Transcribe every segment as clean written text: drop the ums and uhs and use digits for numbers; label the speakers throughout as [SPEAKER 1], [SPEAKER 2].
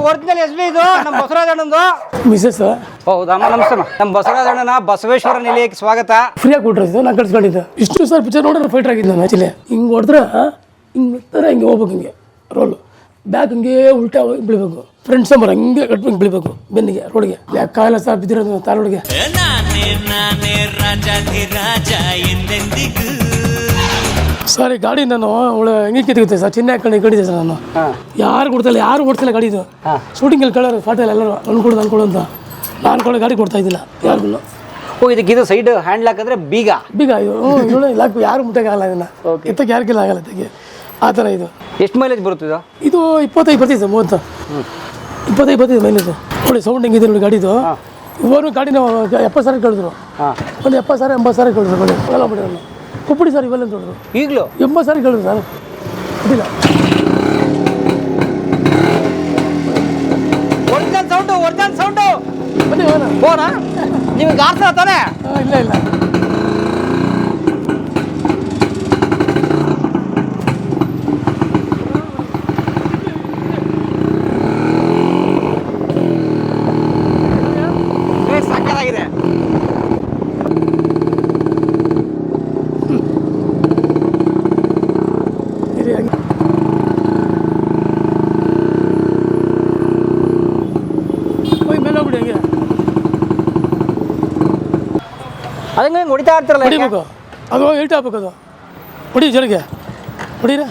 [SPEAKER 1] Original S B ಇದು ನಮ್ಮ Basavaraj ಅಣ್ಣಂದು
[SPEAKER 2] Mrs
[SPEAKER 1] ಹೌದಮ್ಮ ನಮಸ್ತೆ ನಮ್ಮ ಬಸವರಾಜ ಅಣ್ಣನ ಬಸವೇಶ್ವರ ನಿಲಯಕ್ಕೆ ಸ್ವಾಗತ.
[SPEAKER 2] ಫ್ರೀಯಾಗಿ ಕೊಟ್ಟಿರೋದು ನಾನು ಕಳ್ಸ್ಕೊಂಡಿದ್ದೆ. ಇಷ್ಟು ಸರ್ ಪಿಕ್ಚರ್ ನೋಡಿದ್ರೆ ಫೈಟರ್ ಆಗಿದ್ದೆ ನಾನು ಆ್ಯಕ್ಚುಲಿ. ಹಿಂಗೆ ಹೊಡೆದ್ರೆ ಹಿಂಗೆ ಥರ ಹಿಂಗೆ ಹೋಗ್ಬೇಕು, ಹಿಂಗೆ ರೋಲು ಬ್ಯಾಕ್ ಹಿಂಗೆ ಉಲ್ಟಾ ಬೀಳ್ಬೇಕು, ಫ್ರಂಟ್ ಸಂಬರ್ ಹಂಗೆ ಕಟ್ಬೇಕು ಬೀಳ್ಬೇಕು ಬೆನ್ನಿಗೆ ರೋಡ್ಗೆ. ಕಾಲ ಸಹ ಬಿದ್ದಿರೋದು ತಾರೋಡ್ಗೆ. ಸರ್ ಈ ಗಾಡಿ ನಾನು ಹೆಂಗೆ ಕಿತ್ತುತ್ತೆ ಸರ್, ಚಿನ್ನ ಹಾಕೊಂಡು ಕಡಿದೆ ಸರ್ ನಾನು. ಯಾರು ಕೊಡ್ತಾಯಿಲ್ಲ, ಯಾರು ಕೊಡ್ತಿಲ್ಲ ಗಾಡಿದು. ಶೂಟಿಂಗಲ್ಲಿ ಕಳೋರು ಫಾಟೋಲ್ಲಿ ಎಲ್ಲರೂ ಅನ್ಕೊಡೋದು ಅನ್ಕೊಡೋದು ಅಂತ ನಾನು ಕೂಡ ಗಾಡಿ ಕೊಡ್ತಾ ಇದ್ದಿಲ್ಲ ಯಾರಿಗೂ.
[SPEAKER 1] ಇದಕ್ಕೆ ಇದು ಸೈಡ್ ಹ್ಯಾಂಡ್ ಲಾಕ್ ಅಂದರೆ ಬೀಗ
[SPEAKER 2] ಇದು ಲಾಕ್ ಯಾರು ಮುಟ್ಟಕ್ಕಾಗಲ್ಲ, ಇದನ್ನು ಎತ್ತಕ್ಕೆ ಯಾರಿಗೆಲ್ಲ ಆಗಲ್ಲ ತೆಗೆ ಆ ಥರ. ಇದು
[SPEAKER 1] ಎಷ್ಟು ಮೈಲೇಜ್ ಬರುತ್ತಿದ್ದು?
[SPEAKER 2] ಇದು 25 ಬರ್ತಿದೆ ಸರ್, 30 25 ಬರ್ತಿದೆ ಮೈಲೇಜ್. ನೋಡಿ ಸೌಂಡ್ ಹೆಂಗಿದೆ ನೋಡಿ ಗಾಡಿದು. ಇವರು ಗಾಡಿನ 70,000 ಕೇಳಿದ್ರು, ಒಂದು 70,000 80,000 ಕೇಳಿದ್ರು ಗಾಡಿ. ಅವೆಲ್ಲ ಬಿಡಿ ಕೊಪ್ಪಡಿ ಸರ್ ಇವೆಲ್ಲ ಅಂತ ಹೇಳಿದ್ರು.
[SPEAKER 1] ಈಗಲೂ
[SPEAKER 2] 80,000 ಕೇಳಿದ್ರು ಸರ್. ಇಲ್ಲ
[SPEAKER 1] ಒರಿಜಿನಲ್ ಸೌಂಡು
[SPEAKER 2] ಬನ್ನಿ
[SPEAKER 1] ಬೋನಾ ನಿಮಗೆ ಆಡ್ತಾ ತಾನೆ?
[SPEAKER 2] ಇಲ್ಲ ಇಲ್ಲ
[SPEAKER 1] ಸಾಕಾಗಿದೆ. ಅದಂಗೆ ಹೊಡಿತಾ ಇರ್ತಾರಲ್ಲ,
[SPEAKER 2] ಹೊಡಿಬೇಕು ಅದು ಏಟ್ ಆಗ್ಬೇಕು. ಅದು ಹೊಡಿ ಜೊಳಗೆ ಹೊಡೀರ.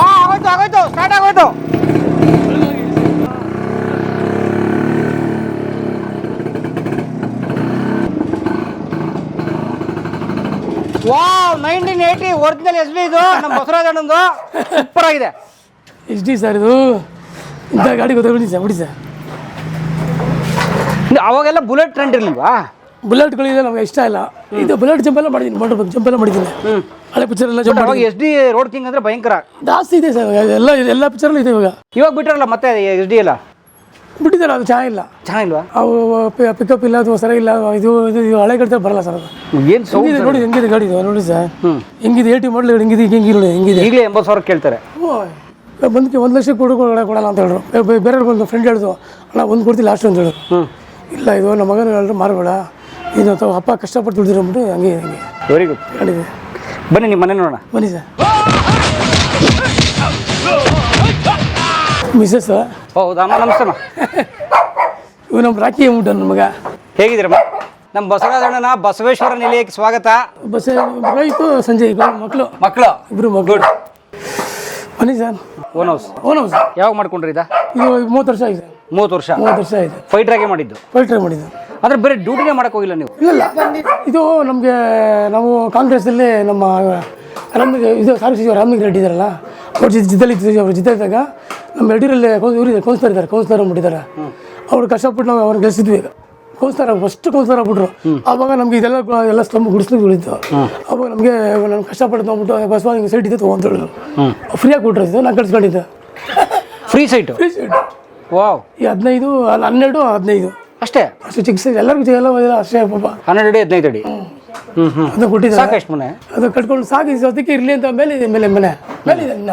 [SPEAKER 1] ಆಗೋಯ್ತು ಆಗೋಯ್ತು ಸ್ಟಾರ್ಟ್ ಆಗೋಯ್ತು. ವಾವ್ 1980 ಒರಿಜಿನಲ್ ಎಸ್ ಬಿ ಇದು ನಮ್ಮ ಬಸವರಾಜ ಅಣ್ಣಂದು. ಸೂಪರ್ ಆಗಿದೆ.
[SPEAKER 2] ಎಸ್ ಡಿ ಸರ್ ಇದು. ಇಂಥ ಗಾಡಿ ಗೊತ್ತಾಗ್ಬಿಡಿ ಸರ್, ಬಿಡಿ ಸರ್.
[SPEAKER 1] ಅವಾಗೆಲ್ಲ ಬುಲೆಟ್ ಟ್ರೆಂಡ್ ಇರಲಿಲ್ವಾ?
[SPEAKER 2] ಬುಲೆಟ್ಗಳಿದೆ ನಮ್ಗೆ ಇಷ್ಟ ಇಲ್ಲ. ಇದು ಬುಲೆಟ್ ಜಂಪೆಲ್ಲ ಮಾಡಿದ್ದೀನಿ, ಮೋಟರ್ ಜಂಪೆಲ್ಲ ಮಾಡಿದ್ದೀನಿ. ಹಳೆ ಪಿಕ್ಚರ್ ಎಲ್ಲ ಜಂಪ್.
[SPEAKER 1] ಅವಾಗ ಎಸ್ ಡಿ ರೋಡ್ ಕಿಂಗ್ ಅಂದರೆ ಭಯಂಕರ
[SPEAKER 2] ಜಾಸ್ತಿ ಇದೆ ಸರ್. ಎಲ್ಲ ಪಿಕ್ಚರಲ್ಲೂ ಇದೆ
[SPEAKER 1] ಇವಾಗ ಬಿಟ್ರಲ್ಲ ಮತ್ತೆ ಎಸ್ ಡಿ ಎಲ್ಲ
[SPEAKER 2] ಬಿಟ್ಟಿದ್ದಾರೆ. ಅದು ಚೆನ್ನಾಗಿಲ್ಲ,
[SPEAKER 1] ಚೆನ್ನಾಗಿಲ್ವಾ?
[SPEAKER 2] ಅವು ಪಿಕಪ್ ಇಲ್ಲ, ಅದು ಸರಿಯಿಲ್ಲ. ಇದು ಹಳೆ ಗಾಡಿ ಬರಲ್ಲ ಸರ್. ಅದು
[SPEAKER 1] ಏನು ಸೌಂಡ್
[SPEAKER 2] ನೋಡಿ ಹೆಂಗಿದೆ ಗಾಡಿ ಇದು ನೋಡಿ ಸರ್. ಹೆಂಗಿದೆ 80 ಮಾಡಲ್ ಹೆಂಗಿದೆ, ಹಿಂಗೆ ನೋಡಿ ಹೆಂಗಿದೆ.
[SPEAKER 1] ಈಗಲೇ 80,000 ಕೇಳ್ತಾರೆ.
[SPEAKER 2] ಬಂದಕ್ಕೆ 1 ಲಕ್ಷಕ್ಕೆ ಕೊಡಲ್ಲ ಅಂತ ಹೇಳಿದ್ರು. ಬೇರೆ ಬಂದು ಫ್ರೆಂಡ್ ಹೇಳಿದ್ರು, ಅಣ್ಣ ಒಂದು ಕೊಡ್ತೀನಿ ಲಾಸ್ಟ್ ಅಂತ ಹೇಳಿದ್ರು. ಇಲ್ಲ ಇದು ನಮ್ಮ ಮಗನ ಹೇಳಿದ್ರು ಮಾರಬೇಡ, ಇದು ಅಪ್ಪ ಕಷ್ಟಪಟ್ಟು ದುಡ್ದಿರೋಬಿಟ್ಟು ಹಂಗೆ ಹಂಗೆ.
[SPEAKER 1] Very good.
[SPEAKER 2] ಗಾಡಿದೆ
[SPEAKER 1] ಬನ್ನಿ ನಿಮ್ಮ ಮನೆ ನೋಡೋಣ.
[SPEAKER 2] ಬನ್ನಿ ಸರ್. ಮಿಸಸ್
[SPEAKER 1] ಹೌದಮ್ಮ ನಮಸ್ತೆ.
[SPEAKER 2] ಇವು ನಮ್ಮ ರಾಖಿ ಅಂದ್ಬಿಟ್ಟು ನನ್ನ ಮಗ.
[SPEAKER 1] ಹೇಗಿದ್ದೀರಮ್ಮ? ನಮ್ಮ ಬಸವರಾಜ ಅಣ್ಣನ ಬಸವೇಶ್ವರ ನಿಲಯಕ್ಕೆ ಸ್ವಾಗತ.
[SPEAKER 2] ಬಸ್ ಇತ್ತು ಸಂಜೆ ಮಕ್ಕಳು ಇಬ್ಬರು ಮಕ್ಕಳು. ಬನ್ನಿ ಸರ್.
[SPEAKER 1] ಓನ್ ಹೌಸ್ ಯಾವಾಗ ಮಾಡ್ಕೊಂಡ್ರಿ ಇದು?
[SPEAKER 2] 30 ವರ್ಷ ಆಗಿದೆ.
[SPEAKER 1] 30 ವರ್ಷ ಆಗಿದೆ. ಫೈಟ್ರಾಗೆ ಮಾಡಿದ್ದು? ಫೈಟ್ರಾಗೆ ಮಾಡಿದ್ದು. ಅಂದರೆ ಬೇರೆ ಡ್ಯೂಟಿನೇ ಮಾಡೋಕೆ ಹೋಗಿಲ್ಲ ನೀವು? ಇಲ್ಲ
[SPEAKER 2] ಇದು ನಮಗೆ ನಾವು ಕಾಂಗ್ರೆಸ್ಸಲ್ಲಿ ನಮ್ಮ ರಾಮಲಿಂಗ ರೆಡ್ಡಿ ಇದ್ದಾರಲ್ಲ, ಅವ್ರ ಜೊತೆ ಇದ್ದಾಗ ನಮ್ಮ ಯಡಿಯೂರಲ್ಲಿ ಕೌನ್ಸಿಲರ್ ಇದ್ದಾರೆ, ಕೌನ್ಸಿಲರ್ ಅಂದ್ಬಿಟ್ಟಿದ್ದಾರೆ. ಅವ್ರು ಕಷ್ಟಪಟ್ಟು ನಾವು ಅವ್ರನ್ನ ಗೆಲ್ಸಿದ್ವಿ. First counsellor ಆಗ್ಬಿಟ್ರು. ಆವಾಗ ನಮ್ಗೆ ಎಲ್ಲ ಸ್ತಂಭ ಗುಡಿಸ್ಲಿಕ್ಕೆ ಉಳಿತು. ಅವಾಗ ನಮಗೆ ನಮ್ಗೆ ಕಷ್ಟಪಟ್ಟು ತೊಗೊಂಡ್ಬಿಟ್ಟು ಬಸವ ಹಿಂಗೆ ಸೈಟ್ ಇದೆ ತೊಗೊಂತ ಹೇಳಿದ್ರು. ಫ್ರೀಯಾಗಿ ಕೊಟ್ಟಿರೋದು ನಾನು ಕಳ್ಸ್ಕೊಂಡಿದ್ದೆ.
[SPEAKER 1] Free site? ವಾವ್.
[SPEAKER 2] ಈ 15 12 15
[SPEAKER 1] ಅಷ್ಟೇ
[SPEAKER 2] ಚಿಕ್ಕ ಸೈಜ್ ಎಲ್ಲರಿಗೂ ಎಲ್ಲ ಅಷ್ಟೇ ಪಾಪ.
[SPEAKER 1] 12 ಅಡಿ 15 ಅಡಿ
[SPEAKER 2] ಅದು ಕೊಟ್ಟಿದ್ದಾರೆ.
[SPEAKER 1] ಸಾಕಷ್ಟು ಮನೆ ಅದು
[SPEAKER 2] ಕಟ್ಕೊಂಡು ಸಾಕು ಅದಕ್ಕೆ ಇರಲಿ ಅಂತ ಮೇಲೆ ಇದೆ ಮನೆ ಇದೆ ಇನ್ನ.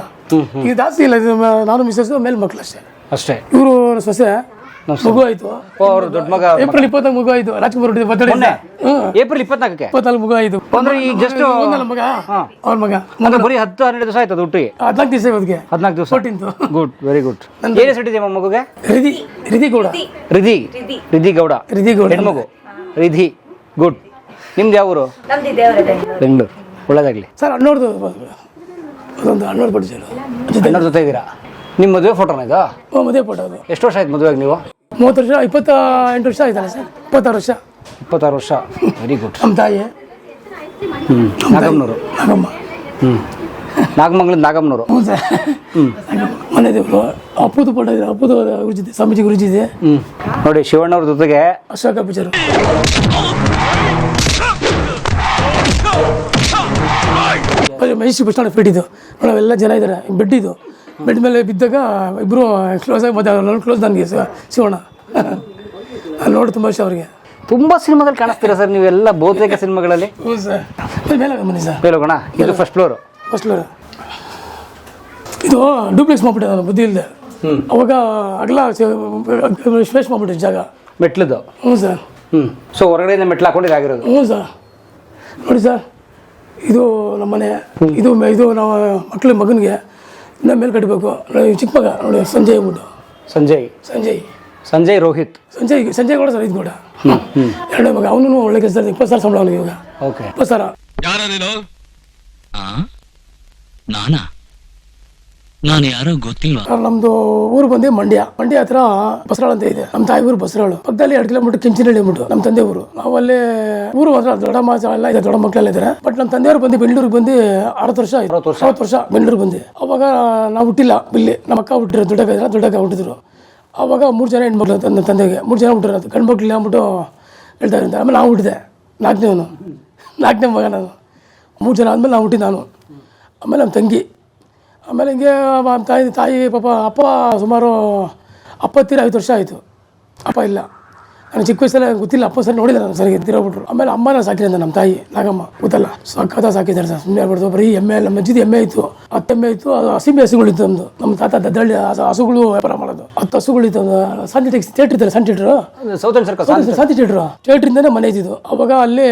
[SPEAKER 2] ಈಗ ಜಾಸ್ತಿ ಇಲ್ಲ, ಇದು ನಾನು ಮಿಸ್ಸಸ್ ಮೇಲೆ ಮಕ್ಕಳು ಅಷ್ಟೇ. ಇವರು ಸೊಸೆ ಮಗು ಆಯ್ತು.
[SPEAKER 1] ದೊಡ್ಡ ಮಗ
[SPEAKER 2] ಏಪ್ರಿಲ್ 24 ಮಗು ಆಯ್ತು. ರಾಜ್ಕುಮಾರ್ ಬರ್ತಡೇ
[SPEAKER 1] ಏಪ್ರಿಲ್ 24ಕ್ಕೆ
[SPEAKER 2] 24 ಮಗು ಆಯ್ತು.
[SPEAKER 1] ಅಂದ್ರೆ ಈಗ ಜಸ್ಟ್
[SPEAKER 2] ಮಗ ಅವ್ರ ಮಗ
[SPEAKER 1] ಬರೀ 10-12 ದಿವಸ ಆಯ್ತು ಹುಟ್ಟಿಗೆ.
[SPEAKER 2] 14 ದಿವಸ ಇವತ್ತಿಗೆ.
[SPEAKER 1] 14 ದಿವಸ. Good, very good. ಏನು ಹೆಸರಿದೆ ಮಗುಗೆ?
[SPEAKER 2] ರಿಧಿ ಗೌಡ.
[SPEAKER 1] ರಿಧಿ ಗೌಡ ಹೆಣ್ಮಗು. ರಿಧಿ. ಗುಡ್. ನಿಮ್ದು ಯಾವ ಊರು? ಬೆಂಗಳೂರು. ಒಳ್ಳೇದಾಗಲಿ
[SPEAKER 2] ಸರ್. ಅಣ್ಣವ್ರದ್ದು ಅದೊಂದು ಅಣ್ಣವ್ರು ಕೊಟ್ಟಿದ್ದಾರೆ.
[SPEAKER 1] ಅಣ್ಣವ್ರ ಜೊತೆ ಇದ್ದೀರಾ? ನಿಮ್ಮ ಮದುವೆ ಫೋಟೋನ ಇದು?
[SPEAKER 2] ಮದುವೆ ಫೋಟೋ ಅದು.
[SPEAKER 1] ಎಷ್ಟು ವರ್ಷ ಆಯ್ತು ಮದುವೆಗೆ ನೀವು?
[SPEAKER 2] 30 ವರ್ಷ 28 ವರ್ಷ ಆಯ್ತಲ್ಲ ಸರ್. 26 ವರ್ಷ.
[SPEAKER 1] 26 ವರ್ಷ. Very good.
[SPEAKER 2] ನಮ್ಮ ತಾಯಿ
[SPEAKER 1] ನಾಗಮ್ಮನವರು. ನಾಗಮಂಗಲದ ನಾಗಮ್ಮನವರು.
[SPEAKER 2] ಹ್ಞೂ ಸರ್. ಮನೆ ದೇವರು ಅಪ್ಪುದು ಫೋಟೋ ಇದೆ. ಅಪ್ಪುದು ಗುರುಜಿದೆ, ಸ್ವಾಮೀಜಿ ಗುರುಜಿದೆ.
[SPEAKER 1] ನೋಡಿ ಶಿವಣ್ಣವ್ರ ಜೊತೆಗೆ
[SPEAKER 2] Ashoka picture. Mahesh bus stand feet ಇದು. ನಾವೆಲ್ಲ ಜನ ಇದ್ದಾರೆ. ಬೆಡ್ ಇದು. ಬೆಡ್ ಮೇಲೆ ಬಿದ್ದಾಗ ಇಬ್ಬರು ಕ್ಲೋಸ್ ಆಗಿ ಮತ್ತೆ ಕ್ಲೋಸ್ ನನಗೆ ಶಿವಣ್ಣ ನೋಡಿ ತುಂಬ ಇಷ್ಟ ಅವ್ರಿಗೆ.
[SPEAKER 1] ತುಂಬ ಸಿನಿಮಾದಲ್ಲಿ ಕಾಣಿಸ್ತೀರಾ ಸರ್ ನೀವೆಲ್ಲ ಬಹುತೇಕ ಸಿನಿಮಾಗಳಲ್ಲಿ?
[SPEAKER 2] ಹ್ಞೂ ಸರ್. ಮೇಲೆ ಬನ್ನಿ ಸರ್.
[SPEAKER 1] ಹೋಗೋಣ. ಇದು ಫಸ್ಟ್ ಫ್ಲೋರು.
[SPEAKER 2] ಇದು ಡೂಪ್ಲೆಕ್ಸ್ ಮಾಡ್ಬಿಟ್ಟೆ ನಾನು ಬುದ್ಧಿ ಇಲ್ಲದೆ. ಅವಾಗ ಅಗಲ ಸ್ಪೇಸ್ ಮಾಡ್ಬಿಟ್ಟಿದ್ದು ಜಾಗ
[SPEAKER 1] ಮೆಟ್ಲದು.
[SPEAKER 2] ಹ್ಞೂ ಸರ್.
[SPEAKER 1] ಸೊ ಹೊರಗಡೆಯಿಂದ ಮೆಟ್ಲು ಹಾಕೊಂಡಿದ್ದು ಆಗಿರೋದು.
[SPEAKER 2] ಹ್ಞೂ ಸರ್. ನೋಡಿ ಸರ್, ಇದು ನಮ್ಮ ಮನೆ, ಇದು ನಾವು ಮಗನಿಗೆ ಇನ್ನೂ ಮೇಲೆ ಕಟ್ಟಬೇಕು. ಚಿಕ್ಕ ಮಗ ನೋಡಿ, ಸಂಜಯ್ ಅಂದ್ಬಿಟ್ಟು.
[SPEAKER 1] ಸಂಜಯ್ ರೋಹಿತ್.
[SPEAKER 2] ಸಂಜಯ್ ಕೂಡ ಸರ್, ಇದು ಕೂಡ ಎರಡನೇ ಮಗ. ಅವನು ಒಳ್ಳೆ ಕೆಲಸ, 20 ಸಾವಿರ ಸಂಬಳ ಅವನಿಗೆ ಇವಾಗ.
[SPEAKER 1] ಓಕೆ,
[SPEAKER 2] 20 ಸಾವಿರ.
[SPEAKER 3] ನಾನು ಯಾರೋ ಗೊತ್ತಿಲ್ಲ.
[SPEAKER 2] ನಮ್ದು ಊರು ಬಂದು ಮಂಡ್ಯ ಹತ್ರ ಬಸರಾಳು ಅಂತ ಇದೆ. ನಮ್ಮ ತಾಯಿ ಊರು ಬಸರಾಳು. ಪಕ್ಕದಲ್ಲಿ 2 ಕಿಲೋಮೀಟರ್ ಕೆಂಚಿನಹಳ್ಳಿ ಅಂದ್ಬಿಟ್ಟು ನಮ್ಮ ತಂದೆ ಊರು. ನಾವಲ್ಲಿ ಊರು ಮಾತ್ರ ದೊಡ್ಡ ಎಲ್ಲ ಇದೆ, ದೊಡ್ಡ ಮಕ್ಕಳೆಲ್ಲ ಇದ್ದಾರೆ. ಬಟ್ ನಮ್ಮ ತಂದೆಯವರು ಬಂದು ಬೆಂಗಳೂರಿಗೆ ಬಂದು 60 ವರ್ಷ ಬೆಂಗಳೂರಿಗೆ ಬಂದು. ಅವಾಗ ನಾವು ಹುಟ್ಟಿಲ್ಲ ಇಲ್ಲಿ, ನಮ್ಮ ಅಕ್ಕ ಹುಟ್ಟಿರೋ ದೊಡ್ಡಕ್ಕ ಹುಟ್ಟಿದ್ರು. ಅವಾಗ 3 ಜನ ಹೆಣ್ಮಕ್ಳು ನನ್ನ ತಂದೆಗೆ, 3 ಜನ ಹುಟ್ಟಿರೋದು, ಗಂಡು ಮಕ್ಳಿಲ್ಲ ಅಂದ್ಬಿಟ್ಟು ಹೇಳ್ತಾ ಇರ್ತಾರೆ. ಆಮೇಲೆ ನಾವು ಹುಟ್ಟಿದೆ, 4ನೇ ಮಗ ನಾನು. 3 ಜನ ಆದಮೇಲೆ ನಾವು ಹುಟ್ಟಿದ್ದು ನಾನು. ಆಮೇಲೆ ನಮ್ಮ ತಂಗಿ. ಆಮೇಲೆ ಹಿಂಗೆ ತಾಯಿ ಪಾಪ ಅಪ್ಪ ಸುಮಾರು 50 ವರ್ಷ ಆಯಿತು. ಅಪ್ಪ ಇಲ್ಲ. ನಾನು ಚಿಕ್ಕ ವಯಸ್ಸಲ್ಲ ಗೊತ್ತಿಲ್ಲ, ಅಪ್ಪ ಸರಿ ನೋಡಿಲ್ಲ ನಾನು, ಸರಿಗೆ ತಿರೋಗ್ಬಿಟ್ರು. ಆಮೇಲೆ ಅಮ್ಮನ ಸಾಕಿದೆ ನಮ್ಮ ತಾಯಿ ನಾಗಮ್ಮ, ಗೊತ್ತಲ್ಲ, ಸಕ್ಕತ್ತ ಸಾಕಿದ್ದಾರೆ ಸರ್. ಸುಮ್ಮನೆ ಆಗ್ಬಿಡ್ತು. ಬರೀ ಎಮ್ಮೆ, ನಮ್ಮ ಅಜ್ಜಿದು ಎಮ್ಮೆ ಇತ್ತು, 10 ಎಮ್ಮೆ ಇತ್ತು. ಅದು ಹಸಿಮೆ ಹಸುಗಳಿತ್ತು. ನಮ್ಮ ತಾತ ದದ್ದಳ್ಳಿ ಹಸುಗಳು ವ್ಯಾಪಾರ ಮಾಡೋದು. 10 ಹಸುಗಳಿತ್ತು. ಶಾಂತಿ ಥಿಯೇಟ್ರ್ ಇದ್ದಾರೆ, ಶಾಂತಿ ಥಿಯೇಟ್ರಿಂದನೇ ಮನೆ ಇದ್ದಿದ್ದು. ಅವಾಗ ಅಲ್ಲಿ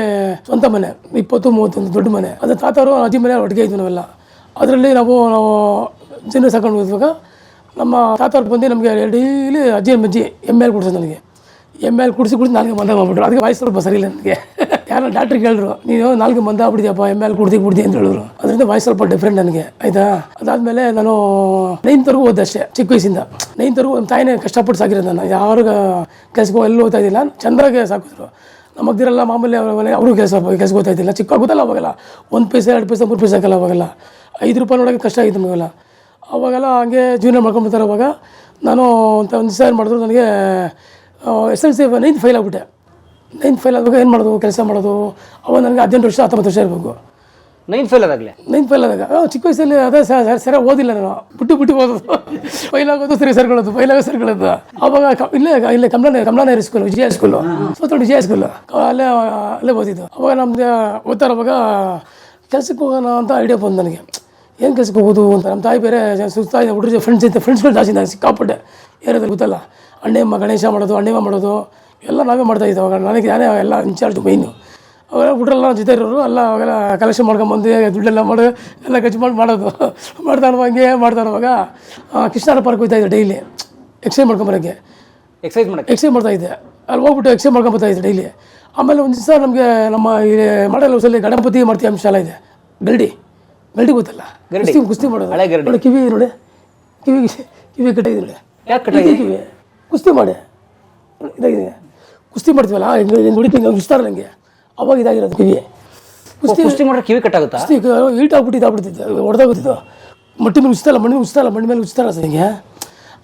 [SPEAKER 2] ಸ್ವಂತ ಮನೆ, 20-30 ದೊಡ್ಡ ಮನೆ. ಅದು ತಾತವರು ಅಜ್ಜಿ ಮನೆ ಒಟ್ಟಿಗೆ ಇದ್ವು ನಾವೆಲ್ಲ. ಅದರಲ್ಲಿ ನಾವು ಜನ ಸಾಕೊಂಡು ಹೋಗುವಾಗ ನಮ್ಮ ತಾತವ್ರಿಗೆ ಬಂದು ನಮಗೆ ಡೈಲಿ ಅಜ್ಜಿ ಎಮ್ಮೆ ಕುಡಿಸೋದು. ನನಗೆ ಎಮ್ಮೆ ಕುಡಿಸಿ ನಾಲ್ಗೆ ಮಂದ ಮಾಡ್ಬಿಟ್ರು. ಅದಕ್ಕೆ ವಾಯ್ಸ್ ಸ್ವಲ್ಪ ಸರಿ ಇಲ್ಲ ನನಗೆ. ಯಾರೋ ಡಾಕ್ಟ್ರಿಗೆ ಹೇಳಿದ್ರು, ನೀನು 4 ಮಂದ ಆಗ್ಬಿಟ್ಟಿದ್ಯಪ್ಪ, ಎಮ್ಮೆ ಕುಡ್ದು ಅಂತ ಹೇಳಿದ್ರು. ಅದರಿಂದ ವಾಯ್ಸ್ ಸ್ವಲ್ಪ ಡಿಫ್ರೆಂಟ್ ನನಗೆ, ಆಯಿತಾ. ಅದಾದಮೇಲೆ ನಾನು 9th ಓದ್ದೆ ಅಷ್ಟೇ, ಚಿಕ್ಕ ವಯಸ್ಸಿಂದ. 9th ನಮ್ಮ ತಾಯಿನೇ ಕಷ್ಟಪಟ್ಟು ಸಾಕಿರೋದು. ನಾನು ಯಾರಿಗ ಕೆಲಸಕ್ಕೆ ಎಲ್ಲೂ ಓದ್ತಾ ಇದ್ದಿಲ್ಲ, ಚಂದ್ರಾಗೆ ಸಾಕಿದ್ರು. ನಮ್ಮ ಅಗ್ದಿರೆಲ್ಲ ಮಾಮೂಲಿ ಅವರು ಕೆಲಸ ಓದ್ತಾ ಇದ್ದಿಲ್ಲ. ಚಿಕ್ಕ ಗೊತ್ತಲ್ಲ ಅವಾಗೆಲ್ಲ, 1 ಪೈಸೆ 2 ಪೈಸೆ 3 ಪೈಸೆ ಹಾಕಲ್ಲ ಅವಾಗೆಲ್ಲ. 5 ರೂಪಾಯಿ ನೋಡೋಕ್ಕೆ ಕಷ್ಟ ಆಗಿತ್ತು ನಮಗೆಲ್ಲ. ಅವಾಗೆಲ್ಲ ಹಂಗೆ ಜೀವನ ಮಾಡ್ಕೊಂಡ್ಬಿಡ್ತಾರೆ. ಅವಾಗ ನಾನು ಒಂದು ದಿವಸ ಏನು ಮಾಡಿದ್ರು, ನನಗೆ SLC 9th file ಆಗಿಬಿಟ್ಟೆ. 9th file ಆದಾಗ ಏನು ಮಾಡೋದು, ಕೆಲಸ ಮಾಡೋದು. ಅವಾಗ ನನಗೆ 18 ವರ್ಷ 19 ವರ್ಷ ಇರಬೇಕು.
[SPEAKER 1] 9th ಫೈಲ್ ಆದಾಗಲೇ
[SPEAKER 2] 9th ಫೈಲ್ ಆದಾಗ ಚಿಕ್ಕ ವಯಸ್ಸಲ್ಲಿ ಅದೇ ಸರಿಯಾಗಿ ಓದಿಲ್ಲ ನಾನು. ಬಿಟ್ಟು ಓದೋದು, ಫೈಲ್ ಆಗೋದು ಸರಿ ಸರ್ಕೊಳ್ಳೋದು, ಅವಾಗ ಇಲ್ಲೇ ಕಮಲಾನೇರಿ ಸ್ಕೂಲ್, ವಿಜಯ ಸ್ಕೂಲು, ವಿಜಯ ಸ್ಕೂಲು, ಅಲ್ಲೇ ಓದಿದ್ದು. ಅವಾಗ ನಮ್ದು ಓದ್ತಾರೆ. ಅವಾಗ ಕೆಲ್ಸಕ್ಕೆ ಹೋಗೋಣ ಅಂತ ಐಡಿಯಾ ಬಂದು ನನಗೆ, ಏನು ಕೆಲ್ಸಕ್ಕೆ ಹೋಗೋದು ಅಂತ. ನಮ್ಮ ತಾಯಿ ಬೇರೆ ಸುಸ್ತಾಯಿದೆ, ಹುಡುಗರು ಫ್ರೆಂಡ್ಸ್ಗಳು ಜಾಸ್ತಿ ನಾನು ಸಿಕ್ಕಾಪಟ್ಟೆ ಏರಿಯಾದಲ್ಲಿ, ಗೊತ್ತಲ್ಲ. ಅಣ್ಣಮ್ಮ ಗಣೇಶ ಮಾಡೋದು, ಅಣ್ಣಮ್ಮ ಮಾಡೋದು ಎಲ್ಲ ನಾವೇ ಮಾಡ್ತಾಯಿದ್ದೆ. ಅವಾಗ ನಾನೇ ಎಲ್ಲ ಇನ್ಚಾರ್ಜ್ ಮೈನು. ಅವೆಲ್ಲ ಹುಡುಗರೆಲ್ಲ ಜೊತೆ ಇರೋರು ಎಲ್ಲ ಅವೆಲ್ಲ ಕಲೆಕ್ಷನ್ ಮಾಡ್ಕೊಂಬಂದು ದುಡ್ಡೆಲ್ಲ ಮಾಡೋದು, ಎಲ್ಲ ಖರ್ಚು ಮಾಡೋದು ಮಾಡ್ತಾಯಿರುವಾಗ ಕೃಷ್ಣಾರ ಪಾರ್ಕ್ ಹೋಗ್ತಾಯಿದ್ದೆ ಡೈಲಿ ಎಕ್ಸೈಸ್ ಮಾಡ್ಕೊಂಬರೋಕ್ಕೆ. ಎಕ್ಸೈಸ್ ಮಾಡ್ತಾಯಿದ್ದೆ. ಅಲ್ಲಿ ಹೋಗ್ಬಿಟ್ಟು ಎಕ್ಸೈಸ್ ಮಾಡ್ಕೊಂಬರ್ತಾಯಿದ್ದೆ ಡೈಲಿ. ಆಮೇಲೆ ಒಂದು ದಿವಸ ನಮಗೆ ನಮ್ಮ ಈ ಮಾಡಲ್ ಹೌಸಲ್ಲಿ ಗಣಪತಿ ಮೂರ್ತಿ ಅಂಶಾಲ ಇದೆ, ಗಲ್ಡಿ ಗೊತ್ತಲ್ಲ, ಕುಸ್ತಿ ಮಾಡೋದು ನೋಡಿ. ಕಿವಿ ನೋಡಿ, ಕಿವಿ ಕಟ್ಟಿದೆ ನೋಡಿ, ಕಿವಿ ಕುಸ್ತಿ ಮಾಡಿ ಇದಾಗಿದೆ. ಕುಸ್ತಿ ಮಾಡ್ತೀವಲ್ಲ, ಹಿಂಗೆ ಹೊಡಿತೀನಿ ಇಷ್ಟಾರ ನನಗೆ. ಅವಾಗ ಇದಾಗಿರೋದು ಕಿವಿ.
[SPEAKER 1] ಕುಸ್ತಿ ಮಾಡಿದ್ರೆ ಕಿವಿ ಕಟ್ಟಾಗುತ್ತಾ?
[SPEAKER 2] ಕುಸ್ತಿ ಈಟ್ ಆಗ್ಬಿಟ್ಟಿದ್ದು, ಹೊಡೆದಾಗುತ್ತಿದ್ದು. ಮಣ್ಣಿನ ಮಣ್ಣು ಮೇಲೆ ಉಚ್ತಾರ ಸರ್ ಹಿಂಗೆ.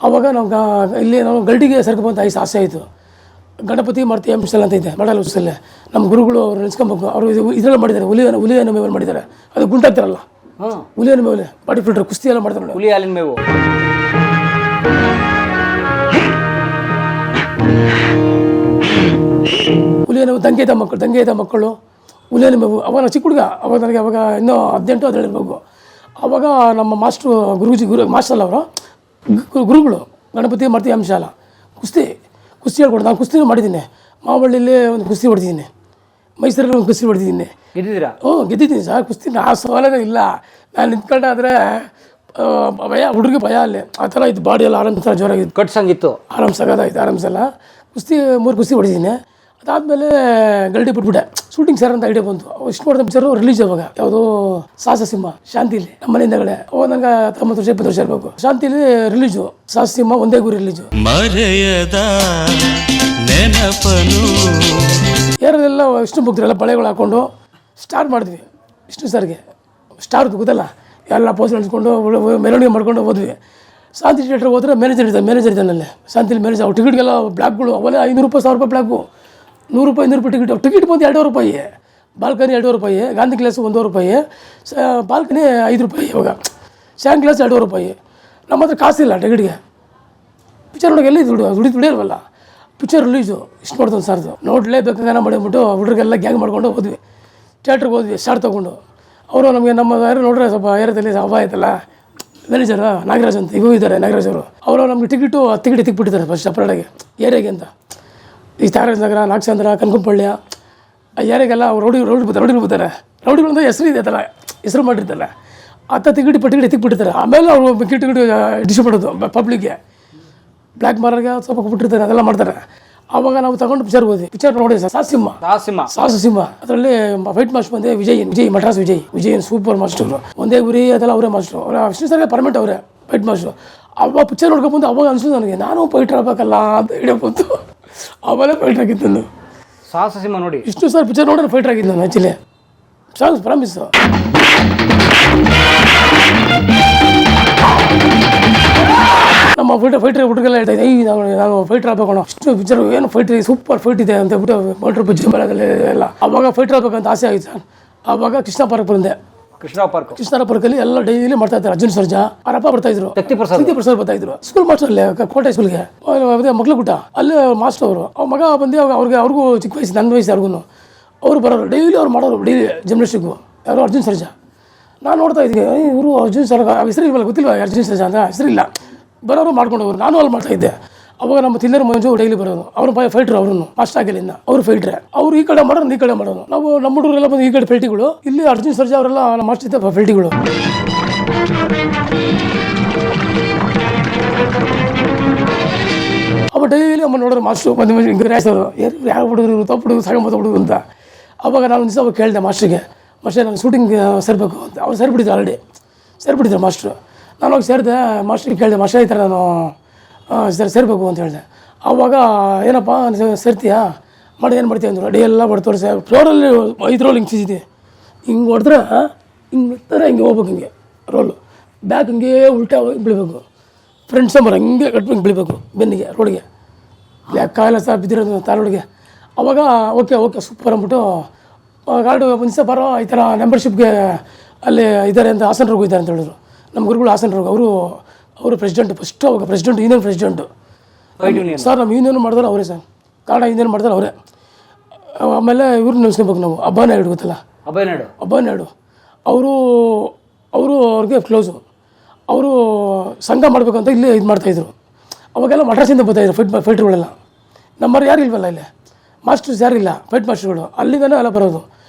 [SPEAKER 2] ಅವಾಗ ನಾವು ಗಲ್ಡಿಗೆ ಸರ್ಕೊಂಬಂತ ಆಸೆ ಆಯಿತು. ಗಣಪತಿ ಮೂರ್ತಿ ಅಂಶಾಲ ಅಂತ ಇದೆ ಮಾಡಲ್ ಹೌಸಲ್ಲೇ. ನಮ್ಮ ಗುರುಗಳು ಅವ್ರು ನೆನೆಸ್ಕೊಬೇಕು. ಅವರು ಇದೆಲ್ಲ ಮಾಡಿದ್ದಾರೆ, ಹುಲಿಯನ್ನು ಮೇವು ಮಾಡಿದ್ದಾರೆ. ಅದು ಗುಂಟಾಗ್ತಾರಲ್ಲ, ಹುಲಿಯನ್ನು ಮೇವು ಬಾಡಿ ಫಿಲ್ಟರ್ ಕುಸ್ತಿ ಎಲ್ಲ ಮಾಡ್ತಾರೆ ನೋಡಿ,
[SPEAKER 1] ಹುಲಿ ಹಾಲಿನ ಮೇವು.
[SPEAKER 2] ಹುಲಿಯನ್ನು ದಂಗೆ ಇದ್ದ ಮಕ್ಕಳು ಹುಲಿಯನ್ನು ಮೇವು. ಅವಾಗ ನಾವು ಚಿಕ್ಕ ಹುಡುಗ, ಅವಾಗ ನನಗೆ ಅವಾಗ ಇನ್ನೂ 18-17 ಇರಬೇಕು. ಅವಾಗ ನಮ್ಮ ಮಾಸ್ಟರ್ ಅಲ್ಲ, ಅವರು ಗುರುಗಳು ಗಣಪತಿ ಮೂರ್ತಿ ಅಂಶಾಲ ಕುಸ್ತಿ ಹೇಳ್ಕೊಡು. ನಾನು ಕುಸ್ತಿನೂ ಮಾಡಿದ್ದೀನಿ. ಮಾವಳ್ಳಿಲಿ ಒಂದು ಕುಸ್ತಿ ಹೊಡೆದಿದ್ದೀನಿ, ಮೈಸೂರಲ್ಲಿ ಒಂದು ಕುಸ್ತಿ ಹೊಡೆದಿದ್ದೀನಿ.
[SPEAKER 1] ಗೆದ್ದಿದ್ದೀರಾ?
[SPEAKER 2] ಗೆದ್ದಿದ್ದೀನಿ ಸರ್ ಕುಸ್ತಿ. ಆ ಸವಾಲೇ ಇಲ್ಲ. ನಾನು ನಿಂತ್ಕೊಂಡಾದ್ರೆ ಹುಡುಗಿ ಭಯ ಅಲ್ಲಿ ಆ ಥರ ಇತ್ತು. ಬಾಡಿ ಎಲ್ಲ ಆರಾಮ್ಸ ಜೋರಾಗಿತ್ತು,
[SPEAKER 1] ಕಟ್ಸಂಗಿತ್ತು,
[SPEAKER 2] ಆರಾಮ್ಸಾಗದಾಯ್ತು. ಆರಾಮ್ಸಲ್ಲ ಕುಸ್ತಿ 3 ಕುಸ್ತಿ ಹೊಡೆದಿದ್ದೀನಿ. ಅದಾದಮೇಲೆ ಗಲ್ಡಿ ಬಿಟ್ಬಿಟ್ಟೆ. ಶೂಟಿಂಗ್ ಸರ್ ಅಂತ ಐಡಿಯಾ ಬಂತು. ಇಷ್ಟು ಮಾಡಿದ ಪಿಕ್ಚರು ರಿಲೀಸ್ ಅವಾಗ, ಯಾವುದೋ ಸಾಹಸಸಿಂಹ ಶಾಂತಿಲಿ, ನಮ್ಮ ಮನೆಯಿಂದಗಡೆ. ಅವಾಗ ನನಗೆ 90 ವರ್ಷ 20 ವರ್ಷ ಇರಬೇಕು. ಶಾಂತಿಲಿ ರಿಲೀಸು, ಸಾಹಸಸಿಂಹ ಒಂದೇ ಗುರಿ ರಿಲೀಸು. ಯಾರೆಲ್ಲ ವಿಷ್ಣು ಭಕ್ತರೆಲ್ಲ ಬಳೆಗಳು ಹಾಕ್ಕೊಂಡು ಸ್ಟಾರ್ಟ್ ಮಾಡಿದ್ವಿ. ವಿಷ್ಣು ಸರ್ಗೆ ಸ್ಟಾರ್ ಗೊತ್ತಲ್ಲ, ಎಲ್ಲ ಪೋಸ್ ನಡೆಸ್ಕೊಂಡು ಮೆರವಣಿಗೆ ಮಾಡ್ಕೊಂಡು ಹೋದ್ವಿ. ಶಾಂತಿ ಥಿಯೇಟ್ರ್ ಹೋದ್ರೆ ಮ್ಯಾನೇಜರ್ ಇದ್ದಾನಲ್ಲೇ ಶಾಂತಿಲಿ ಮ್ಯಾನೇಜರ್. ಅವ್ರು ಟಿಕೆಟ್ಗೆಲ್ಲ ಬ್ಲ್ಯಾಕ್ಗಳು ಅವೆಲ್ಲ 500 ರೂಪಾಯಿ 1000 ರೂಪಾಯಿ ಬ್ಲ್ಯಾಕು, 100 ರೂಪಾಯಿ 200 ರೂಪಾಯಿ ಟಿಕೆಟ್ ಬಂದು 2 ರೂಪಾಯಿ, ಬಾಲ್ಕನಿ 2 ರೂಪಾಯಿ, ಗಾಂಧಿ ಕ್ಲಾಸ್ 1 ರೂಪಾಯಿ, ಬಾಲ್ಕನಿ 5 ರೂಪಾಯಿ, ಇವಾಗ ಸ್ಯಾಂಗ್ ಕ್ಲಾಸ್ 2 ರೂಪಾಯಿ. ನಮ್ಮ ಹತ್ರ ಕಾಸಿಲ್ಲ ಟಿಕೆಟ್ಗೆ. ಪಿಕ್ಚರ್ ನೋಡೋಕೆ ಎಲ್ಲಿ ದುಡಿಯಲ್ವಲ್ಲ. ಪಿಕ್ಚರ್ ರಿಲೀಸು ಇಷ್ಟು ಮಾಡ್ತಾನೆ ಸರ್ದು, ನೋಡಲೇಬೇಕಂಗ ಮಾಡಿಬಿಟ್ಟು ಹುಡುಗರಿಗೆಲ್ಲ ಗ್ಯಾಂಗ್ ಮಾಡ್ಕೊಂಡು ಹೋದ್ವಿ. ಥಿಯೇಟ್ರಿಗೆ ಹೋದ್ವಿ ಸ್ಟಾರ್ ತೊಗೊಂಡು. ಅವರು ನಮಗೆ ನಮ್ಮ ಯಾರು ನೋಡ್ರೆ ಸ್ವಲ್ಪ ಏರಿಯಾದಲ್ಲಿ ಹಬ್ಬ ಆಯ್ತಲ್ಲ, ಮ್ಯಾನೇಜರ್ ನಾಗರಾಜ್ ಅಂತ ಈಗ ಇದ್ದಾರೆ ನಾಗರಾಜ್ ಅವರು ನಮ್ಗೆ ಟಿಕೆಟು 10 ಟಿಕೆಟ್ ಎತ್ತಿಕ್ಬಿಟ್ಟಿದ್ದಾರೆ ಫಸ್ಟ್ ಸಪ್ರೇಟಾಗಿ ಏರಿಯಾಗೆ ಅಂತ. ಈ ತ್ಯಾಗರಾಜ ನಗರ, ನಾಗಚಂದ್ರ, ಕನಕಂಪಳ್ಳಿ ಆ ಏರಿಯಾಗೆಲ್ಲ ಅವ್ರು ರೌಡಿಗಳು ಬರ್ತಾರೆ. ರೌಡಿಗಳು ಅಂದರೆ ಹೆಸರು ಇದೆ ಅದಲ್ಲ, ಹೆಸರು ಮಾಡಿರ್ತಲ್ಲ, 10 ಟಿಕೆಟ್ ಎತ್ತಿಕ್ಬಿಟ್ಟಿರ್ತಾರೆ. ಆಮೇಲೆ ಅವರು ಟಿಕೆಟ್ ಡಿಸ್ಟ್ರಿಬ್ಯೂಟ್ ಮಾಡೋದು ಪಬ್ಲಿಕ್ಗೆ, ಬ್ಲ್ಯಾಕ್ ಮಾರ್ಗೆ ಸ್ವಲ್ಪ ಬಿಟ್ಟಿರ್ತಾರೆ, ಅದೆಲ್ಲ ಮಾಡ್ತಾರೆ. ಆವಾಗ ನಾವು ತಗೊಂಡು ಪಿಕ್ಚರ್ ಹೋದ್ವಿ. ಪಿಕ್ಚರ್ ನೋಡಿ ಸಾಹಸ ಸಿಂಹ ಅದರಲ್ಲಿ ಫೈಟ್ ಮಾಸ್ಟರ್ ಬಂದೆ ವಿಜಯ್ ಮಡ್ರಾಸ್ ವಿಜಯ್ ಸೂಪರ್ ಮಾಸ್ಟರ್. ಒಂದೇ ಗುರಿ ಅದೆಲ್ಲ ಅವರೇ ಮಾಸ್ಟರ್. ವಿಷ್ಣು ಸರ್ಗೆ ಪರ್ಮನೆಂಟ್ ಅವರೇ ಫೈಟ್ ಮಾಸ್ಟರ್. ಅವಾಗ ಪಿಕ್ಚರ್ ನೋಡ್ಕೊಂಡು ಅವಾಗ ಅನ್ಸುತ್ತೆ ನನಗೆ ನಾನು ಫೈಟರ್ ಆಗ್ಬೇಕಲ್ಲ ಅಂತ ಹಿಡಿಯೋ ಬಂತು. ಆಮೇಲೆ ಫೈಟರ್ ಆಗಿದ್ದು ನಾನು.
[SPEAKER 1] ಸಾಹಸ ಸಿಂಹ ನೋಡಿ
[SPEAKER 2] ವಿಷ್ಣು ಸರ್ ಪಿಕ್ಚರ್ ನೋಡಿದ್ರೆ ಫೈಟರ್ ಆಗಿದ್ದು ನಾನು ಆ್ಯಕ್ಚುಲಿ. Songs promise. ನಮ್ಮ ಫೈಟರ್ ಹುಡುಗೆಲ್ಲ ಹೇಳ್ತಾ ಇದ್ದೆ, ನಾನು ಫೈಟರ್ ಆಗ್ಬೇಕಣ್ಣ, ಇಷ್ಟು ಪಿಕ್ಚರ್ ಏನು ಫೈಟರ್ ಸೂಪರ್ ಫೈಟ್ ಇದೆ ಅಂತ ಹೇಳ್ಬಿಟ್ಟು ಮೋಟ್ರ್ ಪಿಕ್ಚರ್ ಬರೋದಲ್ಲ. ಅವಾಗ ಫೈಟರ್ ಆಗ್ಬೇಕಂತ ಆಸೆ ಆಗಿತ್ತು ಸರ್. ಆವಾಗ ಕೃಷ್ಣ ಪಾರ್ಕ್ ಬಂದೆ. ಕೃಷ್ಣ ಪಾರ್ಕಲ್ಲಿ ಎಲ್ಲ ಡೈಲಿ ಮಾಡ್ತಾ ಇದ್ದಾರೆ. ಅರ್ಜುನ್ ಸರ್ಜಾ ಅವರಪ್ಪ ಬರ್ತಾಯಿದ್ರು, ಶಕ್ತಿ ಪ್ರಸಾದ್ ಬರ್ತಾಯಿದ್ರು. ಸ್ಕೂಲ್ ಮಾಸ್ಟರ್ ಅಲ್ಲೇ ಕೋಟೆ ಸ್ಕೂಲ್ಗೆ ಮಕ್ಳು ಗುಟ್ಟ ಅಲ್ಲೇ ಮಾಸ್ಟರ್ ಅವರು. ಅವ್ರ ಮಗ ಬಂದು ಅವ್ರಿಗೂ ಚಿಕ್ಕ ವಯಸ್ಸು, ನನ್ನ ವಯಸ್ಸು ಅವ್ರಿಗೂ ಅವರು ಬರೋರು. ಡೈಲಿ ಅವ್ರು ಮಾಡೋರು ಡೈಲಿ ಜಿಮ್ನಾಸ್ಟಿಕ್ಕು. ಯಾರು ಅರ್ಜುನ್ ಸರ್ಜಾ. ನಾನು ನೋಡ್ತಾ ಇದ್ದೆ, ಇವರು ಅರ್ಜುನ್ ಸರ್ ಹೆಸರು ಇಲ್ವಲ್ಲ, ಗೊತ್ತಿಲ್ವ ಅರ್ಜುನ್ ಸರ್ಜಾ ಅಂತ ಹೆಸರಿಲ್ಲ. ಬರೋರು ಮಾಡ್ಕೊಂಡು ಹೋಗೋರು. ನಾನು ಅಲ್ಲಿ ಮಾಡ್ತಾಯಿದ್ದೆ. ಅವಾಗ ನಮ್ಮ ತಿಲ್ಲರ್ ಮಂಜು ಡೈಲಿ ಬರೋದು. ಅವರು ಫೈಟ್ರು, ಅವರು ಮಾಸ್ಟರ್ ಆಗಿಲ್ಲಿಂದ ಅವರು ಫೈಟ್ರೆ. ಅವರು ಈ ಕಡೆ ಮಾಡೋರು, ಈ ಕಡೆ ಮಾಡೋದು. ನಾವು ನಮ್ಮ ಹುಡುಗರೆಲ್ಲ ಬಂದು ಈ ಕಡೆ ಫೈಟಿಗಳು, ಇಲ್ಲಿ ಅರ್ಜುನ್ ಸರ್ಜಾ ಅವರೆಲ್ಲ ನಮ್ಮ ಮಾಸ್ಟರ್ ಇದ್ದ ಫೈಟಿಗಳು. ಅವಾಗ ಡೈಲಿ ಅಮ್ಮ ನೋಡೋರು ಮಾಸ್ಟ್ರು ಬಂದು ರಾಯಿಸೋರು, ಯಾರು ಹುಡುಗರು ತಪ್ಪು ಹುಡುಗರು ಸಾಗಂಬತ್ತು ಹುಡುಗರು ಅಂತ. ಅವಾಗ ನಾನು ಒಂದು ದಿವಸ ಕೇಳಿದೆ ಮಾಸ್ಟ್ರಿಗೆ, ಮಾಸ್ಟರ್ ನಾನು ಶೂಟಿಂಗ್ ಸೇರಬೇಕು ಅಂತ. ಅವ್ರು ಸೇರಿಬಿಟ್ಟಿದ್ರು, ಆಲ್ರೆಡಿ ಸೇರಿಬಿಟ್ಟಿದ್ರು ಮಾಸ್ಟ್ರು. ನಾನು ಹೋಗಿ ಸೇರಿದೆ. ಮಾಸ್ಟ್ರಿಗೆ ಕೇಳಿದೆ, ಮಾಸ್ಟರ್ ಈ ಥರ ನಾನು ಸೇರಬೇಕು ಅಂತ ಹೇಳಿದೆ. ಆವಾಗ ಏನಪ್ಪ ಸೇರ್ತೀಯಾ ಮಾಡಿ, ಏನು ಮಾಡ್ತೀಯ ಅಂದರು. ಅಡಿ ಎಲ್ಲ ಹೊಡ್ತೋರು ಸರ್. ಫ್ಲೋರಲ್ಲಿ 5 ರೋಲ್ ಹಿಂಗೆ ಸಿಗಿದೆ. ಹಿಂಗೆ ಹೊಡೆದ್ರೆ ಹಿಂಗೆ ಹೋಗ್ಬೇಕು, ಹಿಂಗೆ ರೋಲು ಬ್ಯಾಕ್ ಹಿಂಗೆ ಉಲ್ಟಾ ಬೀಳಬೇಕು. ಫ್ರೆಂಡ್ಸ್ ನಂಬರ್ ಹಂಗೆ ಕಟ್ಬೇಕು, ಬೀಳಬೇಕು ಬೆನ್ನಿಗೆ, ರೋಡ್ಗೆ. ಕಾಲ ಸಹ ಬಿದ್ದಿರೋದು ತಾರೋಡಿಗೆ. ಅವಾಗ ಓಕೆ ಸೂಪರ್ ಅಂದ್ಬಿಟ್ಟು ಗಾರ್ಡು ಮುಂಚೆ ಬರೋ ಈ ಥರ ಮೆಂಬರ್ಶಿಪ್ಗೆ ಅಲ್ಲಿ ಇದ್ದಾರೆ ಅಂತ, ಹಾಸನವ್ರಿಗೂ ಇದ್ದಾರೆ ಅಂತ ಹೇಳಿದ್ರು. ನಮ್ಮ ಗುರುಗಳು ಹಾಸನವ್ರಿಗೆ. ಅವರು ಪ್ರೆಸಿಡೆಂಟ್, ಫಸ್ಟ್ ಅವಾಗ ಪ್ರೆಸಿಡೆಂಟ್, ಯೂನಿಯನ್ ಪ್ರೆಸಿಡೆಂಟು ಸರ್. ನಮ್ಮ ಯೂನಿಯನ್ ಮಾಡಿದ್ರೆ ಅವರೇ ಸರ್, ಕನ್ನಡ ಯೂನಿಯನ್ ಮಾಡಿದ್ರೆ ಅವರೇ. ಆಮೇಲೆ ಇವ್ರನ್ನ ನೆನೆಸ್ಕೋಬೇಕು ನಾವು, ಅಬ್ಬಾನಾಯ್ಡು ಗೊತ್ತಲ್ಲ, ಅಬ್ಬಾನಾಯ್ಡು ಅವರು ಅವ್ರಿಗೆ ಕ್ಲೋಸು. ಅವರು ಸಂಘ ಮಾಡಬೇಕಂತ ಇಲ್ಲಿ ಇದು ಮಾಡ್ತಾಯಿದ್ರು. ಅವಾಗೆಲ್ಲ ಮಡ್ರಾಸಿಂದ ಬರ್ತಾಯಿದ್ರು ಫೈಟ್ರುಗಳೆಲ್ಲ. ನಮ್ಮರು ಯಾರು ಇಲ್ವಲ್ಲ ಇಲ್ಲಿ, ಮಾಸ್ಟರ್ಸ್ ಯಾರಿಲ್ಲ, ಫೈಟ್ ಮಾಸ್ಟರ್ಗಳು ಅಲ್ಲಿಂದನೇ ಎಲ್ಲ ಬರೋದು.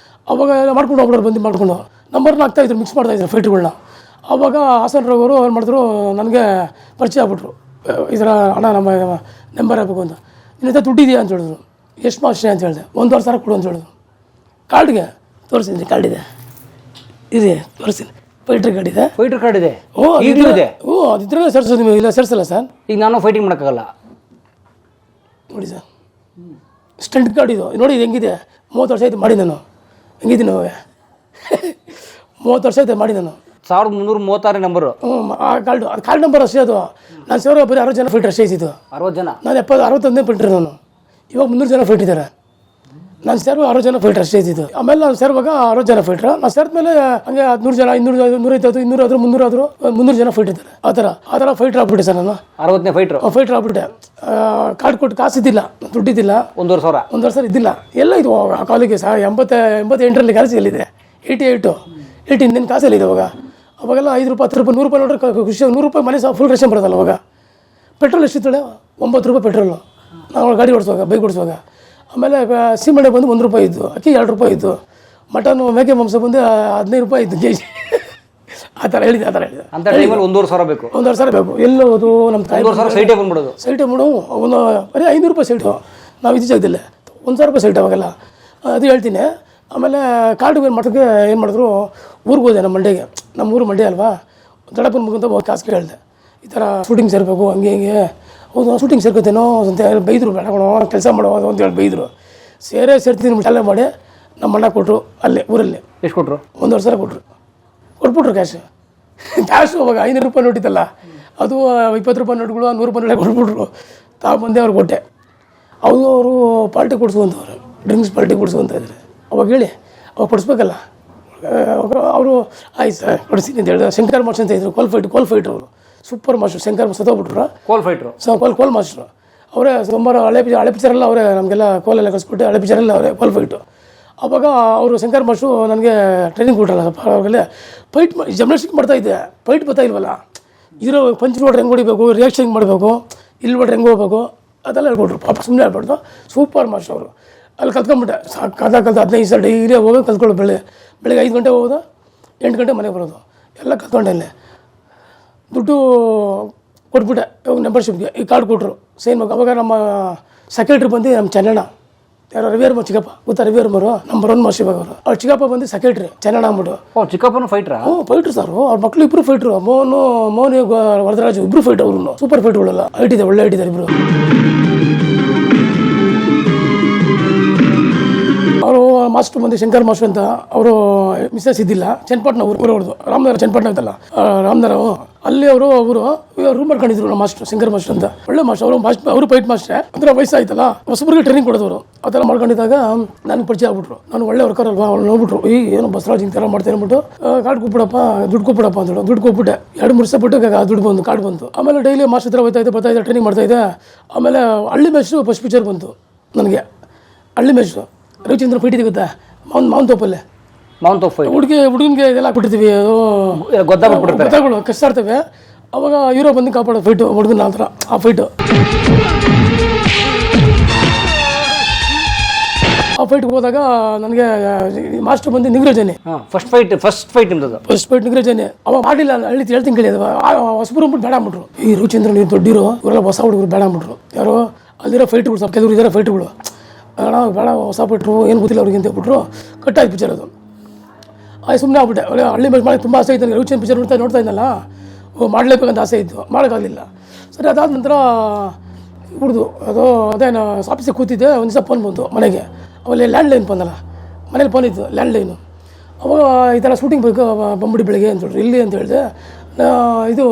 [SPEAKER 2] ಅವಾಗ ಎಲ್ಲ ಮಾಡ್ಕೊಂಡು ಹೋಗ್ಬಿಡೋರು, ಬಂದು ಮಾಡ್ಕೊಂಡು ನಂಬರ್ನ ಹಾಕ್ತಾಯಿದ್ರು, ಮಿಕ್ಸ್ ಮಾಡ್ತಾಯಿದ್ರು ಫೈಟ್ರುಗಳನ್ನ. ಆವಾಗ ಹಾಸನರವರು ಏನು ಮಾಡಿದ್ರು, ನನಗೆ ಪರಿಚಯ ಆಗ್ಬಿಟ್ರು. ಈ ಥರ ಅಣ್ಣ ನಮ್ಮ ನಂಬರ್ ಹಾಕಬೇಕು ಅಂತ. ನಿನ್ನ ಹತ್ರ ದುಡ್ಡಿದೆಯಾ ಅಂತ ಹೇಳಿದ್ರು. ಎಷ್ಟು ಮಾಸ್ಟ್ರೇ ಅಂತ ಹೇಳಿದೆ. 1,000 ಕೊಡು ಅಂತ ಹೇಳಿದ್ರು. ಕಾರ್ಡ್ಗೆ ತೋರಿಸಿದ್ದೀನಿ, ಕಾರ್ಡ್ ಇದೆ ತೋರಿಸ್ತೀನಿ. ಫೈಟ್ರ್ ಕಾರ್ಡ್ ಇದೆ. ಅದಿದ್ರೆ ಸೇರಿಸೋದು. ನಿಮಗೆ ಇಲ್ಲ ಸೇರಿಸಲ್ಲ ಸರ್.
[SPEAKER 1] ಈಗ ನಾನು ಫೈಟಿಂಗ್ ಮಾಡೋಕ್ಕಾಗಲ್ಲ
[SPEAKER 2] ನೋಡಿ ಸರ್. ಸ್ಟಂಟ್ ಕಾರ್ಡ್ ಇದು ನೋಡಿ, ಇದು ಹೆಂಗಿದೆ. 30 ವರ್ಷ ಆಯ್ತು ಮಾಡಿ ನಾನು. ಹೆಂಗಿದ್ದೀನಿ ಅವಾಗ 30 ವರ್ಷ ಆಯ್ತು ಮಾಡಿ ನಾನು.
[SPEAKER 1] 1336 ನಂಬರು.
[SPEAKER 2] ಆ ಕಾರ್ಡ್ ನಂಬರ್ ಅಷ್ಟೇ ಅದು. ನಾನು ಸೇರೋ ಬರೀ 60 ಜನ ಫೈಟ್ರ್ ಅಷ್ಟೇ ಇದ್ದಿದ್ದು.
[SPEAKER 1] 60 ಜನ.
[SPEAKER 2] ನಾನು 61 ಫೈಟ್ರ್ ನಾನು. ಇವಾಗ 300 ಜನ ಫೈಟ್ ಇದ್ದಾರೆ. ನಾನು ಸೇರುವಾಗ 60 ಜನ ಫೈಟ್ರ್ ಅಷ್ಟೇ ಇದ್ದಿದ್ದು. ಆಮೇಲೆ ನಾನು ಸೇರುವಾಗ 60 ಜನ ಫೈಟ್ರ್. ನಾನು ಸೇರಿದ ಮೇಲೆ ಹಂಗೆ 100 ಜನ, 200, 150, 200 300 ಜನ ಫೈಟ್ ಇದ್ದಾರೆ. ಆ ಥರ ಫೈಟ್ರ್ ಆಗ್ಬಿಟ್ಟೆ ಸರ್ ನಾನು.
[SPEAKER 1] 60ನೇ
[SPEAKER 2] ಫೈಟ್ರ್ ಆಗ್ಬಿಟ್ಟೆ. ಕಾರ್ಡ್ ಕೊಟ್ಟು ಕಾಸಿದ್ದಿಲ್ಲ, ದುಡ್ಡಿದ್ದಿಲ್ಲ. 1,000 ಇದ್ದಿಲ್ಲ. ಎಲ್ಲ ಇದು ಆ ಕಾಲಿಗೆ ಸಹ 88ರಲ್ಲಿ ಕಾಸು ಎಲ್ಲಿದೆ. 88 ಇನ್ನೇನು ಕಾಸಲ್ಲಿದೆ ಅವಾಗೆಲ್ಲ 5 ರೂಪಾಯಿ 10 ರೂಪಾಯಿ 100 ರೂಪಾಯಿ ನೋಡ್ರೆ ಖುಷಿ. 100 ರೂಪಾಯಿ ಮನೆ ಸಹ ಫುಲ್ ರೇಷನ್ ಬರೋದಲ್ಲ ಅವಾಗ. ಪೆಟ್ರೋಲ್ ಎಷ್ಟಿತ್ತಳೆ? 9 ರೂಪಾಯಿ ಪೆಟ್ರೋಲು ನಾವು ಗಾಡಿ ಓಡಿಸುವಾಗ, ಬೈಕ್ ಓಡಿಸುವಾಗ. ಆಮೇಲೆ ಸೀಮೆಣ್ಣೆ ಬಂದು 1 ರೂಪಾಯಿ ಇದ್ದು, ಅಕ್ಕಿ 2 ರೂಪಾಯಿ ಇದ್ದು, ಮಟನ್ನು ಮೇಕೆ ಮಾಂಸ ಬಂದು 15 ರೂಪಾಯಿ ಇದ್ದು ಕೆಜಿ. ಆ ಥರ ಹೇಳಿದೆ.
[SPEAKER 1] ಅಂತ ಟೈಮಲ್ಲಿ 1,000 ಬೇಕು.
[SPEAKER 2] 1,000 ಬೇಕು. ಎಲ್ಲೋದು ನಮ್ಮ ತಾಯಿ
[SPEAKER 1] ಸೈಟೇ ಬಂದ್ಬಿಡೋದು.
[SPEAKER 2] ಸೈಟೇ ಬಿಡು. ಒಂದು ಬರೀ 500 ರೂಪಾಯಿ ಸೈಟು. ನಾವು ಇದು ಜಾಗದಲ್ಲೇ 1,000 ರೂಪಾಯಿ ಸೈಟ್ ಅವಾಗೆಲ್ಲ. ಅದು ಹೇಳ್ತೀನಿ. ಆಮೇಲೆ ಕಾರ್ಡ್ ಏನು ಮಾಡಿದ್ರು, ಊರಿಗೆ ಹೋದೆ. ನಮ್ಮ ಮಂಡ್ಯಗೆ, ನಮ್ಮ ಊರು ಮಂಡ್ಯ ಅಲ್ವಾ. ದೊಡ್ಡಪ್ಪನ ಮುಗಿಂತ ಕಾಸಿಗೆ ಹೇಳಿದೆ, ಈ ಥರ ಶೂಟಿಂಗ್ ಸೇರಬೇಕು ಹಂಗೆ ಹೌದು ಶೂಟಿಂಗ್ ಸೇರ್ಕೋತೇನೋ ಅಂತ ಹೇಳಿ ಬೈದರು. ಬೇಡ ಕೆಲಸ ಮಾಡೋದು ಅಂತ ಹೇಳಿ ಬೈದರು. ಸೇರ್ತೀನಿ ಚಾಲೆ ಮಾಡಿ ನಮ್ಮ ಅಣ್ಣ ಕೊಟ್ಟರು. ಅಲ್ಲೇ ಊರಲ್ಲಿ
[SPEAKER 1] ಎಷ್ಟು ಕೊಟ್ಟರು?
[SPEAKER 2] 1,000 ಕೊಟ್ಬಿಟ್ರು ಕ್ಯಾಶು. ಅವಾಗ 500 ರೂಪಾಯಿ ನೋಟಿತ್ತಲ್ಲ, ಅದು 20 ರೂಪಾಯಿ ನೋಟ್ಗಳು, 100 ರೂಪಾಯಿ ನೋಟೇ ಕೊಟ್ಬಿಟ್ರು. ಬಂದೆ ಅವ್ರಿಗೆ ಕೊಟ್ಟೆ. ಅವರು ಪಾರ್ಟಿ ಕೊಡಿಸುವಂಥವ್ರು, ಡ್ರಿಂಕ್ಸ್ ಪಾರ್ಟಿ ಕೊಡಿಸುವಂತ ಇದ್ದಾರೆ. ಅವಾಗ ಹೇಳಿ ಅವಾಗ ಕೊಡಿಸ್ಬೇಕಲ್ಲ. ಅವರು ಆಯ್ತು ಸರ್ ಕೊಡಿಸ್ತೀನಿ ಅಂತ ಹೇಳಿದ್ರು. ಶಂಕರ್ ಮಾಸ್ಟರ್ ಅಂತ ಇದ್ರು, ಕೋಲ್ ಫೈಟ್ರು ಅವರು. ಸೂಪರ್ ಮಾಸ್ಟರ್ ಶಂಕರ್ ಸತ್ತೋಗ್ಬಿಟ್ರು. ಕೋಲ್ ಮಾಸ್ಟ್ರು ಅವರೇ. ಸುಮಾರು ಹಳೆ ಪಿಕ್ಚರೆಲ್ಲ ಅವರೇ ನಮಗೆಲ್ಲ ಕೋಲೆಲ್ಲ ಕಲಿಸ್ಕೊಟ್ಟು ಹಳೆ ಪಿಕ್ಚರೆಲ್ಲ ಅವರೇ ಕೋಲ್ ಫೈಟು. ಆವಾಗ ಅವರು ಶಂಕರ್ ಮಾಸ್ಟ್ರು ನನಗೆ ಟ್ರೈನಿಂಗ್ ಕೊಟ್ಟರಲ್ಲ. ಅವಾಗಲೇ ಫೈಟ್ ಜಿಮ್ನಾಸ್ಟಿಕ್ ಮಾಡ್ತಾಯಿದ್ದೆ. ಫೈಟ್ ಬರ್ತಾ ಇಲ್ವಲ್ಲ, ಇರೋ ಪಂಚ್ ನೋಡ್ರಿ ಹೆಂಗೆ ಹೊಡಿಬೇಕು, ರಿಯಾಕ್ಷನ್ ಹೆಂಗೆ ಮಾಡಬೇಕು, ಇಲ್ಲಿ ನೋಡ್ರಿ ಹೆಂಗೆ ಹೋಗ್ಬೇಕು ಅದೆಲ್ಲ ಹೇಳ್ಕೊಟ್ರು. ಪಾಪ ಸುಮ್ಮನೆ ಹೇಳ್ಬಾರ್ದು, ಸೂಪರ್ ಮಾಸ್ಟರ್ ಅವರು. ಅಲ್ಲಿ ಕಲ್ತ್ಕೊಂಡ್ಬಿಟ್ಟೆ. ಕಲ್ತ 15 ಸಲ ಡೈಲಿ ಹೋಗೋದು ಕಲ್ತ್ಕೊಳ್ಳೋದು. ಬೆಳಗ್ಗೆ 5 ಗಂಟೆ ಹೋಗೋದು, 8 ಗಂಟೆ ಮನೆಗೆ ಬರೋದು, ಎಲ್ಲ ಕಲ್ತ್ಕೊಂಡೆ. ಅಲ್ಲೇ ದುಡ್ಡು ಕೊಟ್ಬಿಟ್ಟೆ. ಇವಾಗ ಮೆಂಬರ್ಶಿಪ್ಗೆ ಈ ಕಾರ್ಡ್ ಕೊಟ್ಟರು ಸೈನ್ ಮಾಡಿ. ಅವಾಗ ನಮ್ಮ ಸೆಕ್ರೆಟ್ರಿ ಬಂದು ನಮ್ಮ ಚೆನ್ನಣ್ಣ, ಯಾರೋ ರವಿವರ್ಮ ಚಿಕ್ಕಪ್ಪ ಗೊತ್ತಾ? ರವಿವರ್ಮರು ನಂಬರ್ 1 ಮಾಸ್ಟರ್ ಇವಾಗ ಅವರು. ಅವ್ರು ಚಿಕ್ಕಪ್ಪ ಬಂದು ಸೆಕ್ರೆಟ್ರಿ ಚೆನ್ನಣ್ಣ ಅಂದ್ಬಿಟ್ಟು.
[SPEAKER 1] ಚಿಕ್ಕಪ್ಪನ ಫೈಟ್ರಾ?
[SPEAKER 2] Fighter sir. ಅವ್ರ ಮಕ್ಳು ಇಬ್ಬರು ಫೈಟ್ರು, ಮೋಹನ್ ವರದರಾಜು ಇಬ್ಬರು ಫೈಟ್. ಅವರು ಸೂಪರ್ ಫೈಟ್ಗಳೆಲ್ಲ ಹೈಟ್ ಇದೆ, ಒಳ್ಳೆ ಹೈಟ್ ಇದೆ ಇಬ್ಬರು. ಅವರು ಮಾಸ್ಟರ್ ಬಂದು ಶಂಕರ್ ಮಾಸ್ಟರ್ ಅಂತ. ಅವರು ಮಿಸ್ಸಸ್ ಇದ್ದಿಲ್ಲ, ಚನ್ನಪಟ್ಟಣ ಊರವ್ರದ್ದು. ರಾಮನಗರ ಚನ್ನಪಟ್ಟಣ ಅಂತಲ್ಲ, ರಾಮನಗರ. ಅಲ್ಲಿ ಅವರು ರೂಮ್ ಮಾಡ್ಕೊಂಡಿದ್ರು ನಮ್ಮ ಮಾಸ್ಟರ್ ಶಂಕರ್ ಮಾಸ್ಟರ್ ಅಂತ. ಒಳ್ಳೆ ಮಾಸ್ಟರ್ ಅವರು ಫೈಟ್ ಮಾಸ್ಟರ್. ಅಂದ್ರೆ ವಯಸ್ಸಾಯ್ತಲ್ಲ, ಹೊಸಬರಿಗೆ ಟ್ರೈನಿಂಗ್ ಕೊಡೋದವರು. ಆ ಥರ ಮಾಡ್ಕೊಂಡಿದ್ದಾಗ ನನಗೆ ಪರಿಚಯ ಆಗ್ಬಿಟ್ರು. ನಾನು ಒಳ್ಳೆ ವರ್ಕರ್ ಅಲ್ವಾ, ಅವ್ರು ನೋಡ್ಬಿಟ್ರು, ಏನು ಬಸವರಾಜ್ ಹಿಂಗೆ ಥರ ಮಾಡ್ತೇನೆ ಅಂದ್ಬಿಟ್ಟು ಕಾರ್ಡ್ ಕೊಟ್ಬಿಡಪ್ಪ, ದುಡ್ಡು ಕೊಟ್ಬಿಡಪ್ಪ ಅಂತೇಳಿ ದುಡ್ಡು ಕೊಟ್ಬಿಟ್ಟೆ. 2-3 ವರ್ಷ ಬಿಟ್ಟು ದುಡ್ಡು ಬಂದು ಕಾರ್ಡ್ ಬಂತು. ಆಮೇಲೆ ಡೈಲಿ ಮಾಸ್ಟರ್ ಹತ್ರ ಬರ್ತಾ ಇದ್ದೆ, ಟ್ರೈನಿಂಗ್ ಮಾಡ್ತಾಯಿದ್ದೆ. ಆಮೇಲೆ ಹಳ್ಳಿ ಮ್ಯಾಚು ಫಸ್ಟ್ ಪಿಕ್ಚರ್ ಬಂತು ನನಗೆ. ಹಳ್ಳಿ ಮ್ಯಾಚು ರವಿಚಂದ್ರ ಫೈಟ್ ಇದೆ ಗೊತ್ತಾ? ಮಾವನ್ ತೋಪಲ್ಲೇ ಹುಡುಗನಿಗೆ ಇದೆಲ್ಲ ಕೊಟ್ಟಿರ್ತೀವಿ, ಅದು ಗೊತ್ತಾಗ್ಬಿಡು ಕಷ್ಟ ಆಡ್ತೇವೆ. ಅವಾಗ ಹೀರೋ ಬಂದು ಕಾಪಾಡೋ ಫೈಟು ಹುಡುಗನ ಆ ಥರ. ಆ ಫೈಟ್ಗೆ ಹೋದಾಗ ನನಗೆ ಮಾಸ್ಟರ್ ಬಂದು ನಿಗ್ರಜನೆ.
[SPEAKER 1] First fight
[SPEAKER 2] ನಿಗ್ರಜನೆ. ಅವಾಗ ಮಾಡಿಲ್ಲ, ಹಳ್ಳಿ ಹೇಳ್ತೀನಿ ಕೇಳಿ. ಹೊಸಬರು ಬೇಡ ಅಂದ್ಬಿಟ್ರು. ಈ ರವಿಚಂದ್ರ ನೀವು ದೊಡ್ಡಿರೋ, ಇವರೆಲ್ಲ ಹೊಸ ಹುಡುಗರು ಬೇಡ ಅಂದ್ಬಿಟ್ರು. ಯಾರೋ ಅಲ್ಲಿರೋ ಫೈಟ್ಗಳು, ಸ್ವಲ್ಪ ಕೆಲವರು ಇದ್ದಾರೆ ಫೈಟ್ಗಳು. ಅಣ್ಣ ಬೇಡ, ಹೊಸ ಬಿಟ್ರು, ಏನು ಗೊತ್ತಿಲ್ಲ ಅವ್ರಿಗೆ ಅಂತ ಹೇಳ್ಬಿಟ್ರು. ಕಟ್ಟಾಯ್ತು ಪಿಕ್ಚರ್ ಅದು. ಸುಮ್ಮನೆ ಆಗ್ಬಿಟ್ಟೆ. ಹಳ್ಳಿ ಮ್ಯಾಚ್ ಮಾಡಿ ತುಂಬ ಆಸೆ ಇತ್ತು ನನಗೆ. ರವಿಚಂದ್ರ ಪಿಕ್ಚರ್ ನೋಡ್ತಾ ಇದ್ದಲ್ಲ, ಮಾಡಲೇಬೇಕಂತ ಆಸೆ ಇತ್ತು, ಮಾಡೋಕ್ಕಾಗಲಿಲ್ಲ. ಸರಿ, ಅದಾದ ನಂತರ ಹುಡ್ದು ಅದೇನು ಆಫೀಸಿಗೆ ಕೂತಿದ್ದೆ. ಒಂದು ದಿವಸ ಫೋನ್ ಬಂತು ಮನೆಗೆ. ಆಮೇಲೆ ಲ್ಯಾಂಡ್ಲೈನ್ ಬಂದಲ್ಲ, ಮನೇಲಿ ಫೋನ್ ಇತ್ತು ಲ್ಯಾಂಡ್ಲೈನು. ಅವಾಗ ಈ ಥರ ಶೂಟಿಂಗ್ ಬೇಕು ಬಂಬಿಡಿ ಬೆಳಗ್ಗೆ ಅಂತ ಹೇಳಿದ್ರು. ಇಲ್ಲಿ ಅಂತ ಹೇಳಿದೆ. ಅದು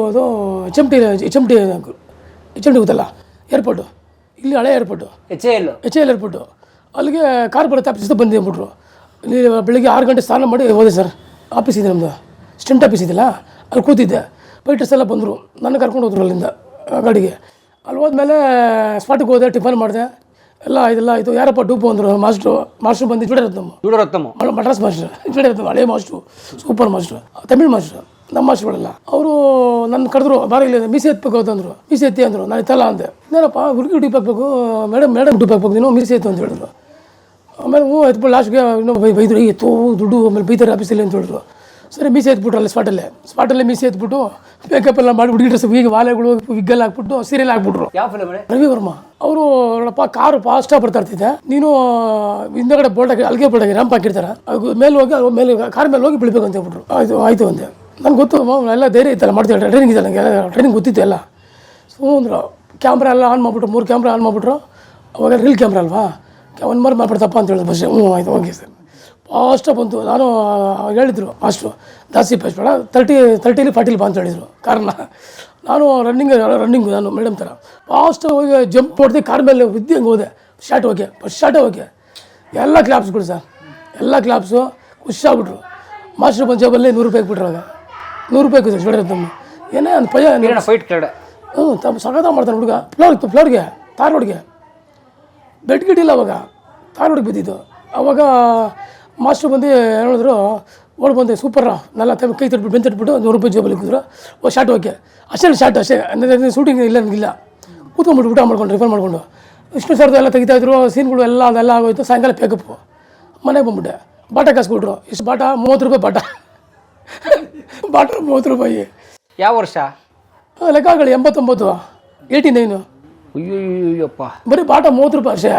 [SPEAKER 2] ಎಚ್ ಎಮ್ ಟಿ ಗೊತ್ತಲ್ಲ, ಏರ್ಪೋರ್ಟು, ಇಲ್ಲಿ ಹಳೆ airport, H A L airport. ಅಲ್ಲಿಗೆ ಕಾರ್ ಬರುತ್ತೆ ಆಫೀಸಿಂದ ಬಂದು ಅಂದ್ಬಿಟ್ರು. ಇಲ್ಲಿ ಬೆಳಿಗ್ಗೆ 6 ಗಂಟೆ ಸ್ನಾನ ಮಾಡಿ ಹೋದೆ ಸರ್. ಆಫೀಸ್ ಇದೆ ನಮ್ಮದು, ಸ್ಟೆಂಟ್ ಆಫೀಸ್ ಇದೆಯಲ್ಲ, ಅಲ್ಲಿ ಕೂತಿದ್ದೆ. ಫೈಟರ್ಸ್ ಎಲ್ಲ ಬಂದರು, ನನ್ನ ಕರ್ಕೊಂಡು ಹೋದ್ರು ಅಲ್ಲಿಂದ ಗಾಡಿಗೆ. ಅಲ್ಲಿ ಹೋದ್ಮೇಲೆ ಸ್ಪಾಟಿಗೆ ಹೋದೆ, ಟಿಫನ್ ಮಾಡಿದೆ, ಎಲ್ಲ ಇದೆಲ್ಲ ಆಯಿತು. ಯಾರಪ್ಪ ಡೂಪು ಅಂದರು ಮಾಸ್ಟ್ರು ಬಂದು ಜುಡರತ್ನಮ್ಮ ಮಡ್ರಾಸ್ ಮಾಸ್ಟ್ರು, ಜುಡರತ್ನಮ್ಮ ಹಳೆ master, super master, Tamil master. ನಮ್ಮ ಮಾಸ್ಟ್ರುಗಳೆಲ್ಲ ಅವರು ನನ್ನ ಕರೆದ್ರು. ಬಾರಿಲ್ಲ ಮೀಸೆ ಎತ್ಬೇಕು ಅಂತಂದರು. ಮೀಸೆ ಎತ್ತಿ ಅಂದರು. ನಾನು ಎತ್ತಲ್ಲ ಅಂದೆ. ಏನಪ್ಪ ಹುಡುಗಿ ಡಿಪ್ ಹಾಕ್ಬೇಕು, ಮೇಡಮ್ ಡಿಪ್ ಹಾಕ್ಬೇಕು, ನೀನು ಮೀಸೆ ಎತ್ತು ಅಂತ ಹೇಳಿದ್ರು. ಆಮೇಲೆ ಎತ್ಬಿಟ್ಟು ಲಾಸ್ಟ್ಗೆ ಇನ್ನೂ ಬೈದ್ರು, ಎತ್ತು ದುಡ್ಡು ಆಮೇಲೆ ಬೈತಾರೆ ಆಫೀಸಲ್ಲಿ ಅಂತ ಹೇಳಿದ್ರು. ಸರಿ, ಮೀಸೆ ಎತ್ಬಿಟ್ರು ಅಲ್ಲಿ ಸ್ಪಾಟಲ್ಲೇ ಮೀಸೆ ಎತ್ಬಿಟ್ಟು ಮೇಕಪ್ ಎಲ್ಲ ಮಾಡಿ ಹುಡುಗಿ ಡ್ರೆಸ್ ಈಗ ವಾಲೆಗಳು ವಿಗ್ಗೆಲ್ಲ ಹಾಕ್ಬಿಟ್ಟು ಸೀರಿಯಲ್ ಹಾಕ್ಬಿಟ್ರು. ರವಿವರ್ಮ ಅವರು. ನೋಡಪ್ಪ, ಕಾರು ಫಾಸ್ಟಾಗಿ ಬರ್ತಾ ಇರ್ತಿದ್ದೆ, ನೀನು ಹಿಂದಗಡೆ ಬೋಲ್ಟಾಗಿ ಅಲ್ಲಿಗೆ ಬೋಲ್ಟಾಗಿ ರ್ಯಾಂಪ್ ಹಾಕಿರ್ತಾರೆ, ಮೇಲೆ ಹೋಗಿ ಕಾರ್ ಮೇಲೆ ಹೋಗಿ ಬೀಳ್ಬೇಕು ಅಂತ ಹೇಳ್ಬಿಟ್ರು. ಆಯಿತು ಅಂದೆ. ನಂಗೆ ಗೊತ್ತು, ಎಲ್ಲ ಧೈರ್ಯ ಇತ್ತಲ್ಲ, ಮಾಡ್ತೀವಿ, ಟ್ರೈನಿಂಗ್ ಇದೆ ನನಗೆ, ಟ್ರೈನಿಂಗ್ ಗೊತ್ತಿತ್ತು ಎಲ್ಲ. ಅಂದರು ಕ್ಯಾಮ್ರಾ ಎಲ್ಲ ಆನ್ ಮಾಡಿಬಿಟ್ರು, 3 ಕ್ಯಾಮ್ರಾ ಆನ್ ಮಾಡಿಬಿಟ್ರು. ಅವಾಗ ರೀಲ್ ಕ್ಯಾಮ್ರಾ ಅಲ್ವಾ, 1 ಮಾರ್ಕ್ ಮಾಡ್ಬಿಡ್ತಪ್ಪ ಅಂತ ಹೇಳಿದ್ರು. ಬಸ್ ಆಯಿತು, ಓಕೆ ಸರ್. ಫಾಸ್ಟಾಗಿ ಬಂತು. ನಾನು ಹೇಳಿದ್ರು ಅಷ್ಟು ಜಾಸ್ತಿ ಪೇಸ್ ಬೇಡ, 30 40 ಬಾ ಅಂತ ಹೇಳಿದರು ಕಾರಣ. ನಾನು ರನ್ನಿಂಗು ನಾನು ಮೇಡಮ್ ಥರ ಫಾಸ್ಟಾಗಿ ಹೋಗಿ ಜಂಪ್ ಹೊಡೆದು ಕಾರ್ ಮೇಲೆ ಬಿದ್ದು ಹಂಗೆ ಹೋದೆ. ಫಸ್ಟ್ ಶಾರ್ಟೇ ಓಕೆ. ಎಲ್ಲ ಕ್ಲಾಪ್ಸ್ಗಳು ಸರ್, ಎಲ್ಲ ಕ್ಲಾಪ್ಸು ಖುಷಿಯಾಗ್ಬಿಟ್ರು. ಮಾಸ್ಟರ್ ಬಂದು ಜಾಬಲ್ಲಿ 100 ರೂಪಾಯಿ ಬಿಟ್ರು. ಆಗ 100 ರೂಪಾಯಿ ಸರ್ ಜೋಡಿ ತಮ್ಮ ಏನೇ ಒಂದು
[SPEAKER 1] ಫೈಟ್ ಕೆರಡೆ.
[SPEAKER 2] ತಮ್ಮ ಸಗತ ಮಾಡ್ತಾನೆ ಹುಡುಗ. ಫ್ಲೋರ್ಗೆ ತಾರ್ ರೋಡ್ಗೆ ಬೆಡ್ ಗಿಟ್ಟಿಲ್ಲ. ಅವಾಗ ತಾರ್ ರೋಡ್ಗೆ ಬಿದ್ದಿದ್ದು. ಅವಾಗ ಮಾಸ್ಟರ್ ಬಂದು ಹೇಳಿದ್ರು, ಓಡ್ ಬಂದೆ ಸೂಪರ, ನನ್ನ ಕೈ ತಟ್ಬಿಟ್ಟು ಬೆಂಚ್ ತಟ್ಬಿಟ್ಟು 100 ರೂಪಾಯಿ ಜೋಬಲ್ಲಿ ಕೂದ್ರು. ಶಾರ್ಟ್ ಓಕೆ, ಅಷ್ಟೇ ಅಂದರೆ ಶೂಟಿಂಗ್ ಇಲ್ಲ ನನಗಿಲ್ಲ. ಕೂತ್ಕೊಂಡ್ಬಿಟ್ಟು ಊಟ ಮಾಡ್ಕೊಂಡು ರಿಫರ್ ಮಾಡ್ಕೊಂಡು ಇಷ್ಟು ಸರ್ದು ಎಲ್ಲ ತೆಗಿತಾಯಿದ್ರು. ಸೀನ್ಗಳು ಅದೆಲ್ಲ ಆಗೋಯ್ತು. ಸಾಯಂಕಾಲ ಪೇಕಪ್ಪು ಮನೆಗೆ ಬಂದ್ಬಿಟ್ಟೆ. ಬಾಟ ಕಾಸು ಕೊಟ್ಟರು. ಇಷ್ಟು ಬಾಟ 30 ರೂಪಾಯಿ ಬಾಟ 30 ರೂಪಾಯಿ.
[SPEAKER 1] ಯಾವ ವರ್ಷ
[SPEAKER 2] ಲೆಕ್ಕಗಳು? 89, 89.
[SPEAKER 1] ಅಯ್ಯಪ್ಪ,
[SPEAKER 2] ಬರೀ ಬಾಟ 30 ರೂಪಾಯಿ ಅಷ್ಟೇ.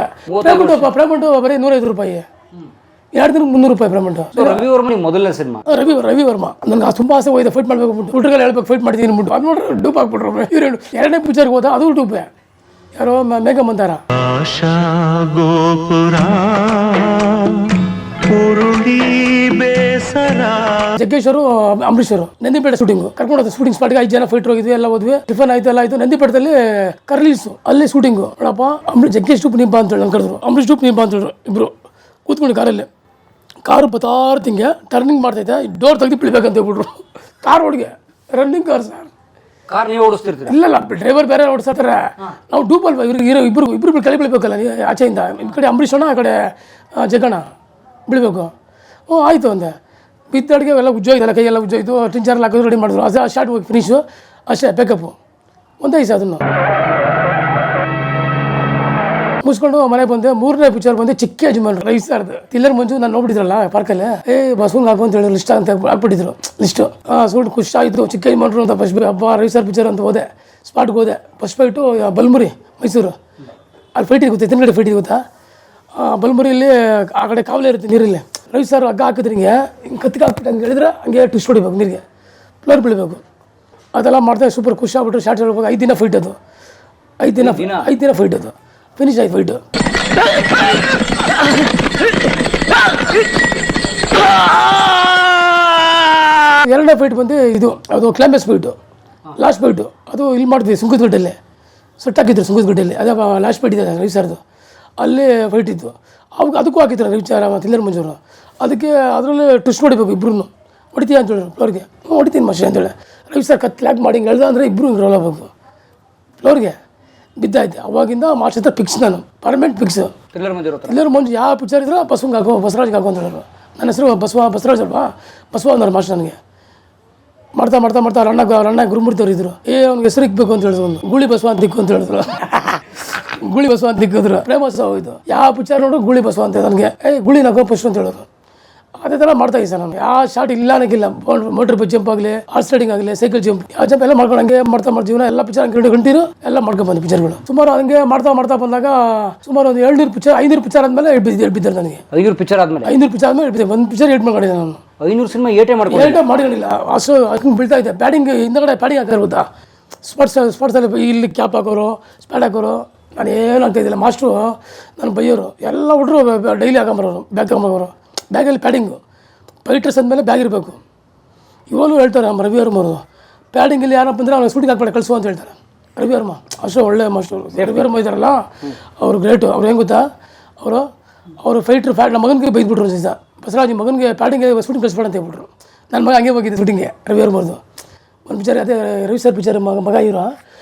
[SPEAKER 2] ಪೇಮೆಂಟು ಬರೀ 105 ರೂಪಾಯಿ. 2 ದಿನಕ್ಕೆ 300 ರೂಪಾಯಿ ಪೇಮೆಂಟು.
[SPEAKER 1] ರವಿವರ್ಮ ಮೊದಲನೇ ಸಿನಿಮಾ.
[SPEAKER 2] ರವಿವರ್ಮ ನನಗೆ ತುಂಬ ಆಸೆ ಹೋಯ್ತು, ಫೈಟ್ ಮಾಡಬೇಕು ಅಂದ್ಬಿಟ್ಟು. ಹುಡುಗರು ಹೇಳ್ಬೇಕು ಫೈಟ್ ಮಾಡ್ತೀನಿ ಅಂದ್ಬಿಟ್ಟು. ಅದು ನೋಡ್ರಿ ಡೂಪ್ ಹಾಕ್ಬಿಟ್ರು. ಇವ್ರು 2ನೇ ಪಿಕ್ಚರ್ಗೆ ಹೋದ, ಅದು ಡೂಪೆ. ಯಾರೋ ಮೇಘ ಮಂದಾರ. ಜಗ್ಗೇಶ್ವರು, ಅಂಬರೀಶ್ವರು ನಂದಿಪೇಟೆ ಶೂಟಿಂಗು ಕರ್ಕೊಂಡು ಹೋದ. ಶೂಟಿಂಗ್ ಸ್ಪಾಟ್ಗೆ 5 ಜನ ಫೈಟರ್ ಹೋಗಿದ್ವಿ, ಎಲ್ಲ ಹೋದ್ವಿ. ಟಿಫನ್ ಆಯ್ತು, ಎಲ್ಲ ಆಯ್ತು. ನಂದಿಪೇಟದಲ್ಲಿ ಕರ್ಲೀಸು ಅಲ್ಲಿ ಶೂಟಿಂಗು. ನೋಡಪ್ಪ, ಜಗ್ಗೇಶ್ ಡೂಪ್ ನಿಂಪ ಅಂತ ಹೇಳಿ ನಾನು ಕರೆದ್ರು. ಅಂಬರೀಶ್ ಡೂಪ್ ನಿಂಪ ಅಂತ ಹೇಳಿದ್ರು. ಇಬ್ರು ಕೂತ್ಕೊಂಡು ಕಾರಲ್ಲಿ, ಕಾರು ಬತ್ತಾರ್ತಿಂಗೆ ಟರ್ನಿಂಗ್ ಮಾಡ್ತೈತೆ, ಡೋರ್ ತೆಗೆದು ಬಿಡ್ಬೇಕಂತ ಹೇಳ್ಬಿಟ್ರು. ಕಾರ್ ರೋಡ್ಗೆ ರನ್ನಿಂಗ್ ಕಾರ್ ಸರ್.
[SPEAKER 1] ಕಾರ್ ನೀವು ಓಡಿಸ್ತಿರ್ತೀರಿ?
[SPEAKER 2] ಇಲ್ಲ, ಡ್ರೈವರ್ ಬೇರೆ ಓಡಿಸ್ತಾರೆ. ನಾವು ಡೂಪ್ ಅಲ್ವಾ, ಇಬ್ರು ಕೆಳಗೆ ಬೀಳ್ಬೇಕಲ್ಲ ಆಚೆಯಿಂದ. ಈ ಕಡೆ ಅಂಬರೀಷಣ್ಣ, ಆ ಕಡೆ ಜಗಣ್ಣ ಬೀಳ್ಬೇಕು. ಆಯಿತು ಅಂದೆ. ಬಿದ್ದಾಡಿಗೆ ಎಲ್ಲ ಉಜ್ಜೋಯ್ತಲ್ಲ, ಕೈಯೆಲ್ಲ ಉಜ್ಜೋಯ್ತು. ಟಿಂಚರ್ಲ್ಲ ಹಾಕಿದ್ರು, ರೆಡಿ ಮಾಡಿದ್ರು. ಅದು ಶಾರ್ಟ್ ಹೋಗಿ ಫಿನಿಶು. ಅಷ್ಟೇ ಬೇಕಪ್ಪು ಒಂದೇ ದಿವಸ ಅದನ್ನು ಮುಗಿಸ್ಕೊಂಡು ಮನೆಗೆ ಬಂದೆ. 3ನೇ ಪಿಕ್ಚರ್ ಬಂದೆ ಚಿಕ್ಕ ಯಜಮಾನ್ ರವಿ ಸರ್ದು ತಿಲ್ಲರ್ ಮಂಜು. ನಾನು ನೋಡ್ಬಿಟ್ಟಿದ್ರಲ್ಲ ಪಾರ್ಕಲ್ಲಿ ಬಸವನ್ ಹಾಕು ಅಂತ ಹೇಳಿ ಲಿಸ್ಟ್ ಅಂತ ಹಾಕ್ಬಿಟ್ಟಿದ್ರು ಲಿಸ್ಟು. ಸುಳ್ಳು ಖುಷಿ ಆಯಿತು ಚಿಕ್ಕ ಯಜಮಾನ್ರು ಅಂತ ಫಸ್ಟ್ ಹಬ್ಬ ರವಿ ಸರ್ ಪಿಕ್ಚರ್ ಅಂತ ಹೋದೆ. ಸ್ಪಾಟ್ಗೆ ಹೋದೆ. First fight Balmuri Mysuru. ಅಲ್ಲಿ ಫೈಟ್ ಗೊತ್ತಾ ತಿನ್ಗಡೆ ಫೈಟ್ ಗೊತ್ತಾ? ಬಲ್ಮುರಿಯಲ್ಲಿ ಆ ಕಡೆ ಕಾವಲೆ ಇರುತ್ತೆ ನೀರಲ್ಲಿ. ರವಿ ಸರ್ ಹಗ್ಗ ಹಾಕಿದ್ರೆ ಹಿಂಗೆ ಕತ್ತಿಗೆ ಹಾಕ್ಬಿಟ್ಟು ಹಂಗೆ ಹೇಳಿದ್ರೆ ಹಂಗೆ ಟ್ವಿಸ್ಟ್ ಹೊಡಿಬೇಕು ನೀರಿಗೆ ಫ್ಲೋರ್ ಬೀಳಬೇಕು. ಅದೆಲ್ಲ ಮಾಡ್ತಾ ಸೂಪರ್ ಖುಷಿ ಆಗ್ಬಿಟ್ರು. ಶಾರ್ಟ್ ಹೇಳ್ಬೇಕು. 5 ದಿನ ಫೈಟ್ ಅದು. 5 ದಿನ ಫೈಟ್ ಅದು. ಫಿನಿಶ್ ಆಯ್ತು ಫೈಟು. ಎರಡನೇ ಫೈಟ್ ಬಂದು ಇದು ಅದು ಕ್ಲೈಮ್ಯಾಕ್ಸ್ ಫೈಟು ಲಾಸ್ಟ್ ಫೈಟು. ಅದು ಇಲ್ಲಿ ಮಾಡ್ತೀವಿ ಸುಂಕದಗುಡ್ಡಲ್ಲಿ ಸೆಟ್ ಹಾಕಿದ್ರು. ಸುಂಕದಗುಡ್ಡಲ್ಲಿ ಅದೇ ಲಾಸ್ಟ್ ಫೈಟ್ ಇದೆ ರವಿ ಸರ್ದು. ಅಲ್ಲಿ ಫೈಟ್ ಇತ್ತು. ಅವಾಗ ಅದಕ್ಕೂ ಹಾಕಿದ್ರು ರವಿಚಾರ ತಿಲ್ಲರ್ ಮಂಜೂರು. ಅದಕ್ಕೆ ಅದರಲ್ಲಿ ಟ್ವಿಸ್ಟ್ ಹೊಡಿಬೇಕು ಇಬ್ರು. ಹೊಡಿತೀಯ ಅಂತ ಹೇಳಿದ್ರು ಫ್ಲೋರ್ಗೆ. ಹೊಡಿತೀನಿ ಮಷೆ ಅಂತೇಳಿ ರವಿ ಸರ್ ಕತ್ಲಾಕ್ ಮಾಡಿ ಹಿಂಗೆ ಹೇಳ್ದ ಅಂದರೆ ಇಬ್ಬರು ಹಿಂಗೆ ರೋಲ್ ಆಗಬೇಕು ಫ್ಲೋರ್ಗೆ. ಬಿದ್ದಾಯ್ತು. ಅವಾಗಿಂದ ಮಾಸ್ಟರ್ ಹತ್ರ ಫಿಕ್ಸ್ ನಾನು ಪರ್ಮನೆಂಟ್ ಫಿಕ್ಸ್. ತಿಲ್ಲರ್ ಮಂಜು ಯಾವ ಪಿಕ್ಚರ್ ಇದ್ರೆ ಬಸವಂಗೆ ಹಾಕೋ ಬಸವರಾಜ್ಗೆ ಹಾಕೋ ಅಂತ ಹೇಳಿದ್ರು. ನನ್ನ ಹೆಸರು ಬಸವರಾಜ್ ಅಲ್ವಾ ಬಸವ ಅಂದರು ಮಾಸ್ಟರ್ ನನಗೆ. ಮಾಡ್ತಾ ರಣ್ಣ ಗುರುಮೂರ್ತಿಯವ್ರು ಇದ್ರು. ಅವ್ನಿಗೆ ಹೆಸರು ಇಕ್ಬೇಕು ಅಂತ ಹೇಳಿದ್ರು. ಒಂದು ಗೂಳಿ ಬಸವ ಅಂತ ಇಕ್ಕು ಅಂತ ಹೇಳಿದ್ರು. ಗುಳಿ ಬಸವ ಅಂತ ಇಕ್ಕಿದ್ರು. ಫೇಮಸ್ ಹೋಯ್ತು. ಯಾವ ಪಿಕ್ಚರ್ ನೋಡು ಗುಳಿ ಬಸವ ಅಂತ ನನಗೆ ಗುಳಿ ನಗೋ ಫಸ್ಟ್ ಅಂತ ಹೇಳೋದು. ಅದೇ ಥರ ಮಾಡ್ತಾ ಇದ್ದೆ ಸರ್ ನಾನು. ಯಾವ ಶಾರ್ಟ್ ಇಲ್ಲ ಅನ್ನೋಕ್ಕಿಲ್ಲ. ಮೋಟರ್ ಬೈಕ್ ಜಂಪ್ ಆಗಲಿ ಹಾರ್ಸ್ ರೈಡಿಂಗ್ ಆಗಲಿ ಸೈಕಲ್ ಜಂಪ್ ಯಾವ ಜಂಪ್ ಎಲ್ಲ ಮಾಡ್ಕೊಂಡು ಹಂಗೆ ಮಾಡ್ತಾ ಜೀವನ ಎಲ್ಲ ಪಿಕ್ಚರ್ ಹಂಗೆ ಗಂಟೀರು ಎಲ್ಲ ಮಾಡ್ಕೊಂಡು ಬಂದು ಪಿಕ್ಚರ್ಗಳು. ಸುಮಾರು ಹಂಗೆ ಮಾಡ್ತಾ ಬಂದಾಗ ಸುಮಾರು ಒಂದು 200 ಪಿಕ್ಚರ್ 500 ಪಿಕ್ಚರ್ ಆದಮೇಲೆ ಬಿದ್ದರು ನನಗೆ.
[SPEAKER 1] 500 ಪಿಕ್ಚರ್ ಆದಮೇಲೆ
[SPEAKER 2] ಬಿದ್ದೆ. ಒಂದು ಪಿಕ್ಚರ್ ಏಟ್ ಮಾಡಿದೆ ನಾನು.
[SPEAKER 1] 500 ಸಿನಿಮಾ ಏಟೇ
[SPEAKER 2] ಮಾಡಿರಲಿಲ್ಲ. ಅಷ್ಟು ಹಂಗೆ ಬೀಳ್ತಾ ಇದ್ದೆ. ಪ್ಯಾಡಿಂಗ್ ಹಿಂದಗಡೆ ಪ್ಯಾಡಿಂಗ್ ಹಾಕೋರು ಗೊತ್ತಾ? ಸ್ಪೋರ್ಟ್ಸಲ್ಲಿ ಇಲ್ಲಿ ಕ್ಯಾಪ್ ಹಾಕೋರು ಸ್ಪ್ಯಾಡ್ ಹಾಕೋರು. ನಾನು ಏನು ಆಗ್ತಾಯಿದ್ದಿಲ್ಲ. ಮಾಸ್ಟ್ರು ನಾನು ಬೈಯೋರು. ಎಲ್ಲ ಹುಡ್ರು ಡೈಲಿ ಹಾಕೊಂಬರೋರು ಬ್ಯಾಗ್ ಹಾಕೊಂಬರೋರು. ಬ್ಯಾಗಲ್ಲಿ ಪ್ಯಾಡಿಂಗು ಫೈಟರ್ಸ್ ಅಂದಮೇಲೆ ಬ್ಯಾಗ್ ಇರಬೇಕು. ಇವಾಗಲೂ ಹೇಳ್ತಾರೆ ನಮ್ಮ ರವಿವರ್ಮರು ಪ್ಯಾಡಿಂಗಲ್ಲಿ ಯಾರಪ್ಪ ಅಂದರೆ ಅವ್ನು ಶೂಟಿಂಗ್ ಹಾಕ್ಬೇಡ ಕಳಿಸು ಅಂತ ಹೇಳ್ತಾರೆ. ರವಿವರ್ಮ ಅಷ್ಟು ಒಳ್ಳೆ ಮಾಸ್ಟರು. ರವಿವರ್ಮ ಇದ್ದಾರಲ್ಲ ಅವರು ಗ್ರೇಟು. ಅವ್ರು ಹೆಂಗೆ ಗೊತ್ತಾ? ಅವರು ಫೈಟ್ರ್ ನಮ್ಮ ಮಗನಿಗೆ ಬೈದ್ಬಿಟ್ರು ಸೀಸ. ಬಸವರಾಜ್ ಮಗನಿಗೆ ಪ್ಯಾಡಿಂಗ್ಗೆ ಶೂಟಿಂಗ್ ಕಳಿಸ್ಬೇಡ ಅಂತ ಹೇಳ್ಬಿಟ್ರು. ನನ್ನ ಮಗ ಹಂಗೆ ಹೋಗಿದ್ದೆ ಶೂಟಿಂಗ್ಗೆ ರವಿವರ್ಮರ್ದು. ಒಂದು ಪಿಕ್ಚರ್ ಅದೇ ರವಿ ಸರ್ ಪಿಕ್ಚರ್ ಮಗ ಇರೋ ಆ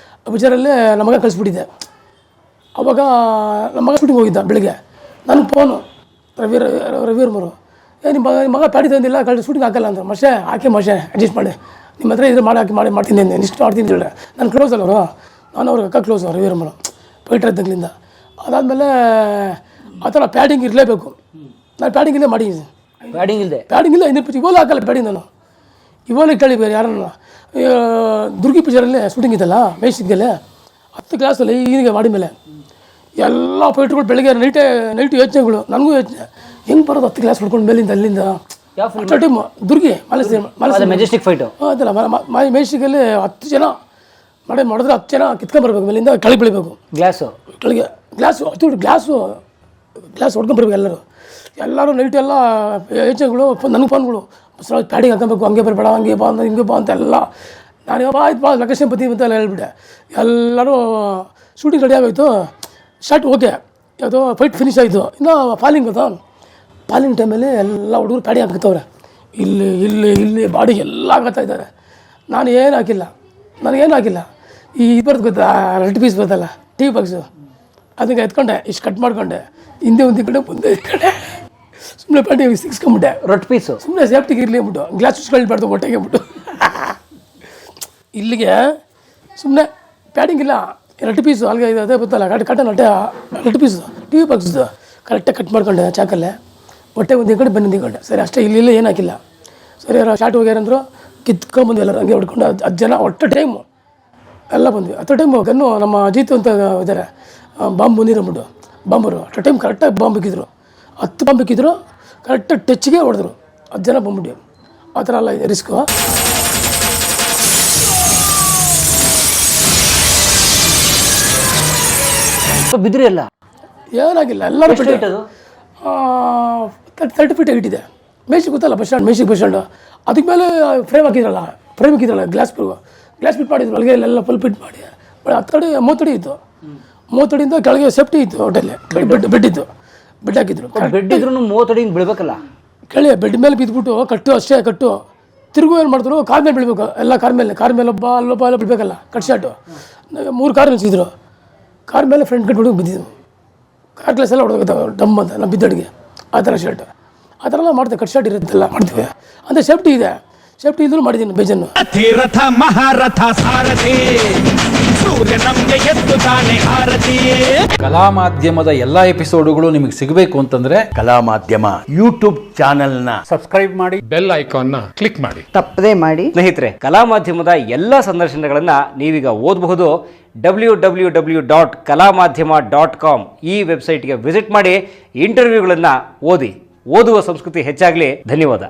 [SPEAKER 2] ಪಿಕ್ಚರಲ್ಲೇ ನಮ್ಮ ಮಗ ಕಳಿಸ್ಬಿಟ್ಟಿದ್ದೆ. ಅವಾಗ ನಮ್ಮ ಮಗ ಶೂಟಿಂಗ್ ಹೋಗಿದ್ದ ಬೆಳಿಗ್ಗೆ. ನನಗೆ ಫೋನು ರವಿವರ್ಮರು ನಿಮ್ಮ ಮಗ ಪ್ಯಾಡಿ ತಂದಿಲ್ಲ ಶೂಟಿಂಗ್ ಹಾಕಲ್ಲ ಅಂದ್ರೆ ಮಷೆ ಹಾಕಿ ಅಡ್ಜಸ್ಟ್ ಮಾಡಿ ನಿಮ್ಮ ಹತ್ರ ಇದ್ರೆ ಮಾಡ್ತೀನಿ ಇಷ್ಟು ಮಾಡ್ತೀನಿ ಹೇಳಿ. ನಾನು ಕ್ಲೋಸ್ ಅಲ್ಲ ಅವರು. ನಾನು ಅವ್ರಿಗೆ ಅಕ್ಕ ಕ್ಲೋಸು ರವಿವರ್ಮರು ಫೈಟರ್ ಇದ್ದಾಗಲಿಂದ. ಅದಾದಮೇಲೆ ಆ ಥರ ಪ್ಯಾಡಿಂಗ್ ಇರಲೇಬೇಕು. ನಾನು ಪ್ಯಾಡಿಂಗ್ ಇಲ್ಲೇ ಮಾಡಿದ್ದೀನಿ. ಪ್ಯಾಡಿಂಗ್ ಇಲ್ಲ 500 ಪಿಕ್ಚರ್ ಇವಾಗಲೂ ಹಾಕಲ್ಲ ಪ್ಯಾಡಿಂಗ್ ನಾನು. ಇವಾಗಲೂ ಕೇಳಿ ಬೇರೆ ಯಾರನ್ನ ದುರ್ಗಿ ಪಿಕ್ಚರಲ್ಲಿ ಶೂಟಿಂಗ್ ಇದ್ದಲ್ಲ ಮೇಸ್ಟಿಂಗಲ್ಲೇ 10 ಕ್ಲಾಸಲ್ಲಿ ಈಗಿನ ಮಾಡಿದ ಮೇಲೆ ಎಲ್ಲ ಫೈಟ್ರುಗಳು ಬೆಳಗ್ಗೆ ನೈಟು ಯೋಚನೆಗಳು. ನನಗೂ ಯೋಚನೆ ಹೆಂಗೆ ಬರೋದು 10 ಕ್ಲಾಸ್ ಹೊಡ್ಕೊಂಡು ಮೇಲಿಂದ ಅಲ್ಲಿಂದ ಟೈಮ್ ದುರ್ಗಿ
[SPEAKER 1] ಮೆಜೆಸ್ಟಿಕ್ ಫೈಟು
[SPEAKER 2] ಅದಲ್ಲ ಮೆಜೆಸ್ಟಿಕಲ್ಲಿ 10 ಜನ ಮಾಡಿದ್ರೆ 10 ಜನ ಕಿತ್ಕೊಂಡ್ಬರ್ಬೇಕು ಮೇಲಿಂದ ಕೆಳಗೆ ಬೆಳಿಬೇಕು. ಕೆಳಗೆ ಗ್ಲಾಸ್ ಹೊಡ್ಕೊಂಡ್ಬರ್ಬೇಕು ಎಲ್ಲರೂ ನೈಟ್ ಎಲ್ಲ ಯೋಚನೆಗಳು. ನನಗೆ ಫೋನ್ಗಳು ಪ್ಯಾಡಿಂಗ್ ಹಾಕೊಬೇಕು ಹಂಗೆ ಬರಬೇಡ ಹಂಗೆ ಬಾ ಅಂತ ಹಿಂಗೆ ಬಾ ಅಂತ ಎಲ್ಲ. ನಾನು ಆಯ್ತು ಬಾ ಲೊಕೇಶನ್ ಬತ್ತೀನಿ ಅಂತ ಎಲ್ಲ ಹೇಳ್ಬಿಟ್ಟೆ. ಎಲ್ಲರೂ ಶೂಟಿಂಗ್ ರೆಡಿ ಆಗೋಯ್ತು. ಶಾರ್ಟ್ ಓಕೆ ಯಾವುದೋ ಫೈಟ್ ಫಿನಿಶ್ ಆಯಿತು. ಇನ್ನು ಫಾಲಿಂಗ್ ಗೊತ್ತಾ? ಫಾಲಿಂಗ್ ಟೈಮಲ್ಲಿ ಎಲ್ಲ ಹುಡುಗರು ಪ್ಯಾಡಿ ಹಾಕ್ತವ್ರೆ. ಇಲ್ಲಿ ಬಾಡಿಗೆ ಎಲ್ಲ ಹಾಕ್ತಾ ಇದ್ದಾರೆ. ನಾನು ಏನು ಹಾಕಿಲ್ಲ. ನನಗೇನು ಹಾಕಿಲ್ಲ. ಇದು ಬರ್ದು ಗೊತ್ತಾ ರೆಡ್ ಪೀಸ್ ಬರ್ತಲ್ಲ ಟಿ ಬಾಕ್ಸು ಅದಕ್ಕೆ ಎತ್ಕೊಂಡೆ ಇಷ್ಟು ಕಟ್ ಮಾಡ್ಕೊಂಡೆ ಹಿಂದೆ ಒಂದು ಕಡೆ ಮುಂದೆ ಕಡೆ ಸುಮ್ಮನೆ ಪ್ಯಾಡಿ ಸಿಕ್ಸ್ಕೊಂಬಿಟ್ಟೆ.
[SPEAKER 1] ರೆಡ್ ಪೀಸು
[SPEAKER 2] ಸುಮ್ಮನೆ ಸೇಫ್ಟಿಗೆ ಇರಲಿ ಅಂದ್ಬಿಟ್ಟು ಗ್ಲಾಸ್ ಚುಚ್ಕೊಳ್ಬಾರ್ದು ಹೊಟ್ಟೆಗೆ ಅಂದ್ಬಿಟ್ಟು ಇಲ್ಲಿಗೆ ಸುಮ್ಮನೆ ಪ್ಯಾಡಿಂಗ್ ಇಲ್ಲ. ರೆಡ್ ಪೀಸು ಅಲ್ಲಿಗೆ ಇದು ಅದೇ ಗೊತ್ತಲ್ಲ ಕಟನ್ ಹೊಟ್ಟೆ ರೆಡ್ ಪೀಸು ಟಿ ವಿ ಬಾಕ್ಸ್ದು ಕರೆಕ್ಟಾಗಿ ಕಟ್ ಮಾಡ್ಕೊಂಡೆ ಚಾಕಲ್ಲೇ. ಹೊಟ್ಟೆ ಒಂದು ಕಡೆ ಬನ್ನಿ ನಿಂತ್ಕೊಂಡೆ. ಸರಿ ಅಷ್ಟೇ ಇಲ್ಲಿ ಏನು ಹಾಕಿಲ್ಲ. ಸರಿ ಶಾರ್ಟ್ ಹೋಗ್ಯಾರಂದ್ರು ಕಿತ್ಕೊಂಡ್ಬಂದ್ವಿ ಎಲ್ಲರೂ ಹಂಗೆ ಹೊಡ್ಕೊಂಡು 10 ಜನ ಒಟ್ಟು ಟೈಮು ಎಲ್ಲ ಬಂದ್ವಿ. 10 ಟೈಮು ಗನ್ನು ನಮ್ಮ ಅಜಿತ್ ಅಂತ ಇದ್ದಾರೆ ಬಾಂಬ್ ಬಂದಿರೋಬಿಟ್ಟು ಬಾಂಬರು ಅಟ್ ಟೈಮ್ ಕರೆಕ್ಟಾಗಿ ಬಾಂಬ್ ಬಿಕ್ಕಿದ್ರು. 10 ಬಾಂಬ್ ಬಿಕ್ಕಿದ್ರು ಕರೆಕ್ಟಾಗಿ ಟಚ್ಗೆ ಹೊಡೆದ್ರು. 10 ಜನ ಬಂದ್ಬಿಟ್ಟು ಆ ಥರ ಎಲ್ಲ ಇದೆ ರಿಸ್ಕು.
[SPEAKER 1] ಬಿದ್ರಿ ಎಲ್ಲ
[SPEAKER 2] ಏನಾಗಿಲ್ಲ ಎಲ್ಲರೂ 30 ಫೀಟ್ ಇಟ್ಟಿದೆ. ಮೇಷಿಗೆ ಗೊತ್ತಲ್ಲ ಬಸ್ ಸ್ಟ್ಯಾಂಡು ಅದಕ್ಕೆ ಮೇಲೆ ಫ್ರೇಮ್ ಹಾಕಿದ್ರಲ್ಲ ಗ್ಲಾಸ್ ಫಿಟ್ ಮಾಡಿದ್ರು. ಅಲ್ಲಿಗೆ ಎಲ್ಲ ಫುಲ್ ಫಿಟ್ ಮಾಡಿ 10 ಅಡಿ 30 ಅಡಿ ಇತ್ತು. 30 ಅಡಿಯಿಂದ ಕೆಳಗೆ ಸೇಫ್ಟಿ ಇತ್ತು. ಹೋಟೆಲ್ಲೇ ಬೆಡ್ ಇತ್ತು. ಬೆಡ್ ಹಾಕಿದ್ರು.
[SPEAKER 1] ಬೆಡ್ ಇದ್ರು 30 ಅಡಿ ಬೀಳ್ಬೇಕಲ್ಲ.
[SPEAKER 2] ಕೆಳಗೆ ಬೆಡ್ ಮೇಲೆ ಬಿದ್ದುಬಿಟ್ಟು ಕಟ್ಟು ತಿರುಗು ಏನು ಮಾಡಿದ್ರು ಕಾರ್ ಮೇಲೆ ಬೀಳ್ಬೇಕು. ಎಲ್ಲ ಕಾರ್ ಮೇಲೆ ಒಬ್ಬ ಅಲ್ಲೊಬ್ಬ ಬಿಡ್ಬೇಕಲ್ಲ ಕಟ್ ಶಾಟು 3 ಕಾರ್ ನಿಲ್ಸಿದ್ರು. ಕಾರ್ ಮೇಲೆ ಫ್ರಂಟ್ ಕಟ್ಬಿಟ್ಟು ಬಿದ್ದಿದ್ದು. ಕಾರ್ ಗ್ಲಾಸ್ ಎಲ್ಲ ಹೊಡೆದೋಗ್ತಾವೆ ಡಮ್ ಅಂತ ನಮ್ಮ ಬಿದ್ದಡಿಗೆ ಆ ಥರ ಶರ್ಟ್ ಆ ಥರ ಎಲ್ಲ ಮಾಡ್ತೇವೆ. ಕಟ್ ಶಾಟ್ ಇರುತ್ತೆಲ್ಲ ಮಾಡ್ತೀವಿ ಅಂದರೆ ಸೇಫ್ಟಿ ಇದೆ. ಸೇಫ್ಟಿ ಇದ್ರೂ ಮಾಡಿದ್ದೀನಿ ಬೇಜನ್ನು.
[SPEAKER 4] ರಥ ಮಹಾರಥ ಸಾರಥಿ ಸೂರ್ಯ ನಮ್ಗೆ ಎದ್ದು ತಾನೆ ಆರತಿ.
[SPEAKER 5] ಕಲಾ ಮಾಧ್ಯಮದ ಎಲ್ಲಾ ಎಪಿಸೋಡುಗಳು ನಿಮಗೆ ಸಿಗಬೇಕು ಅಂತಂದ್ರೆ
[SPEAKER 6] ಕಲಾ ಮಾಧ್ಯಮ ಯೂಟ್ಯೂಬ್ ಚಾನೆಲ್ನ
[SPEAKER 1] ಸಬ್ಸ್ಕ್ರೈಬ್ ಮಾಡಿ,
[SPEAKER 7] ಬೆಲ್ ಐಕಾನ್ನ ಕ್ಲಿಕ್ ಮಾಡಿ.
[SPEAKER 8] ತಪ್ಪದೇ ಮಾಡಿ.
[SPEAKER 1] ಸ್ನೇಹಿತರೆ, ಕಲಾ ಮಾಧ್ಯಮದ ಎಲ್ಲ ಸಂದರ್ಶನಗಳನ್ನು ನೀವೀಗ ಓದಬಹುದು. www.kalamadhyama.com ಈ ವೆಬ್ಸೈಟ್ಗೆ ವಿಸಿಟ್ ಮಾಡಿ, ಇಂಟರ್ವ್ಯೂಗಳನ್ನು ಓದಿ. ಓದುವ ಸಂಸ್ಕೃತಿ ಹೆಚ್ಚಾಗಲಿ. ಧನ್ಯವಾದ.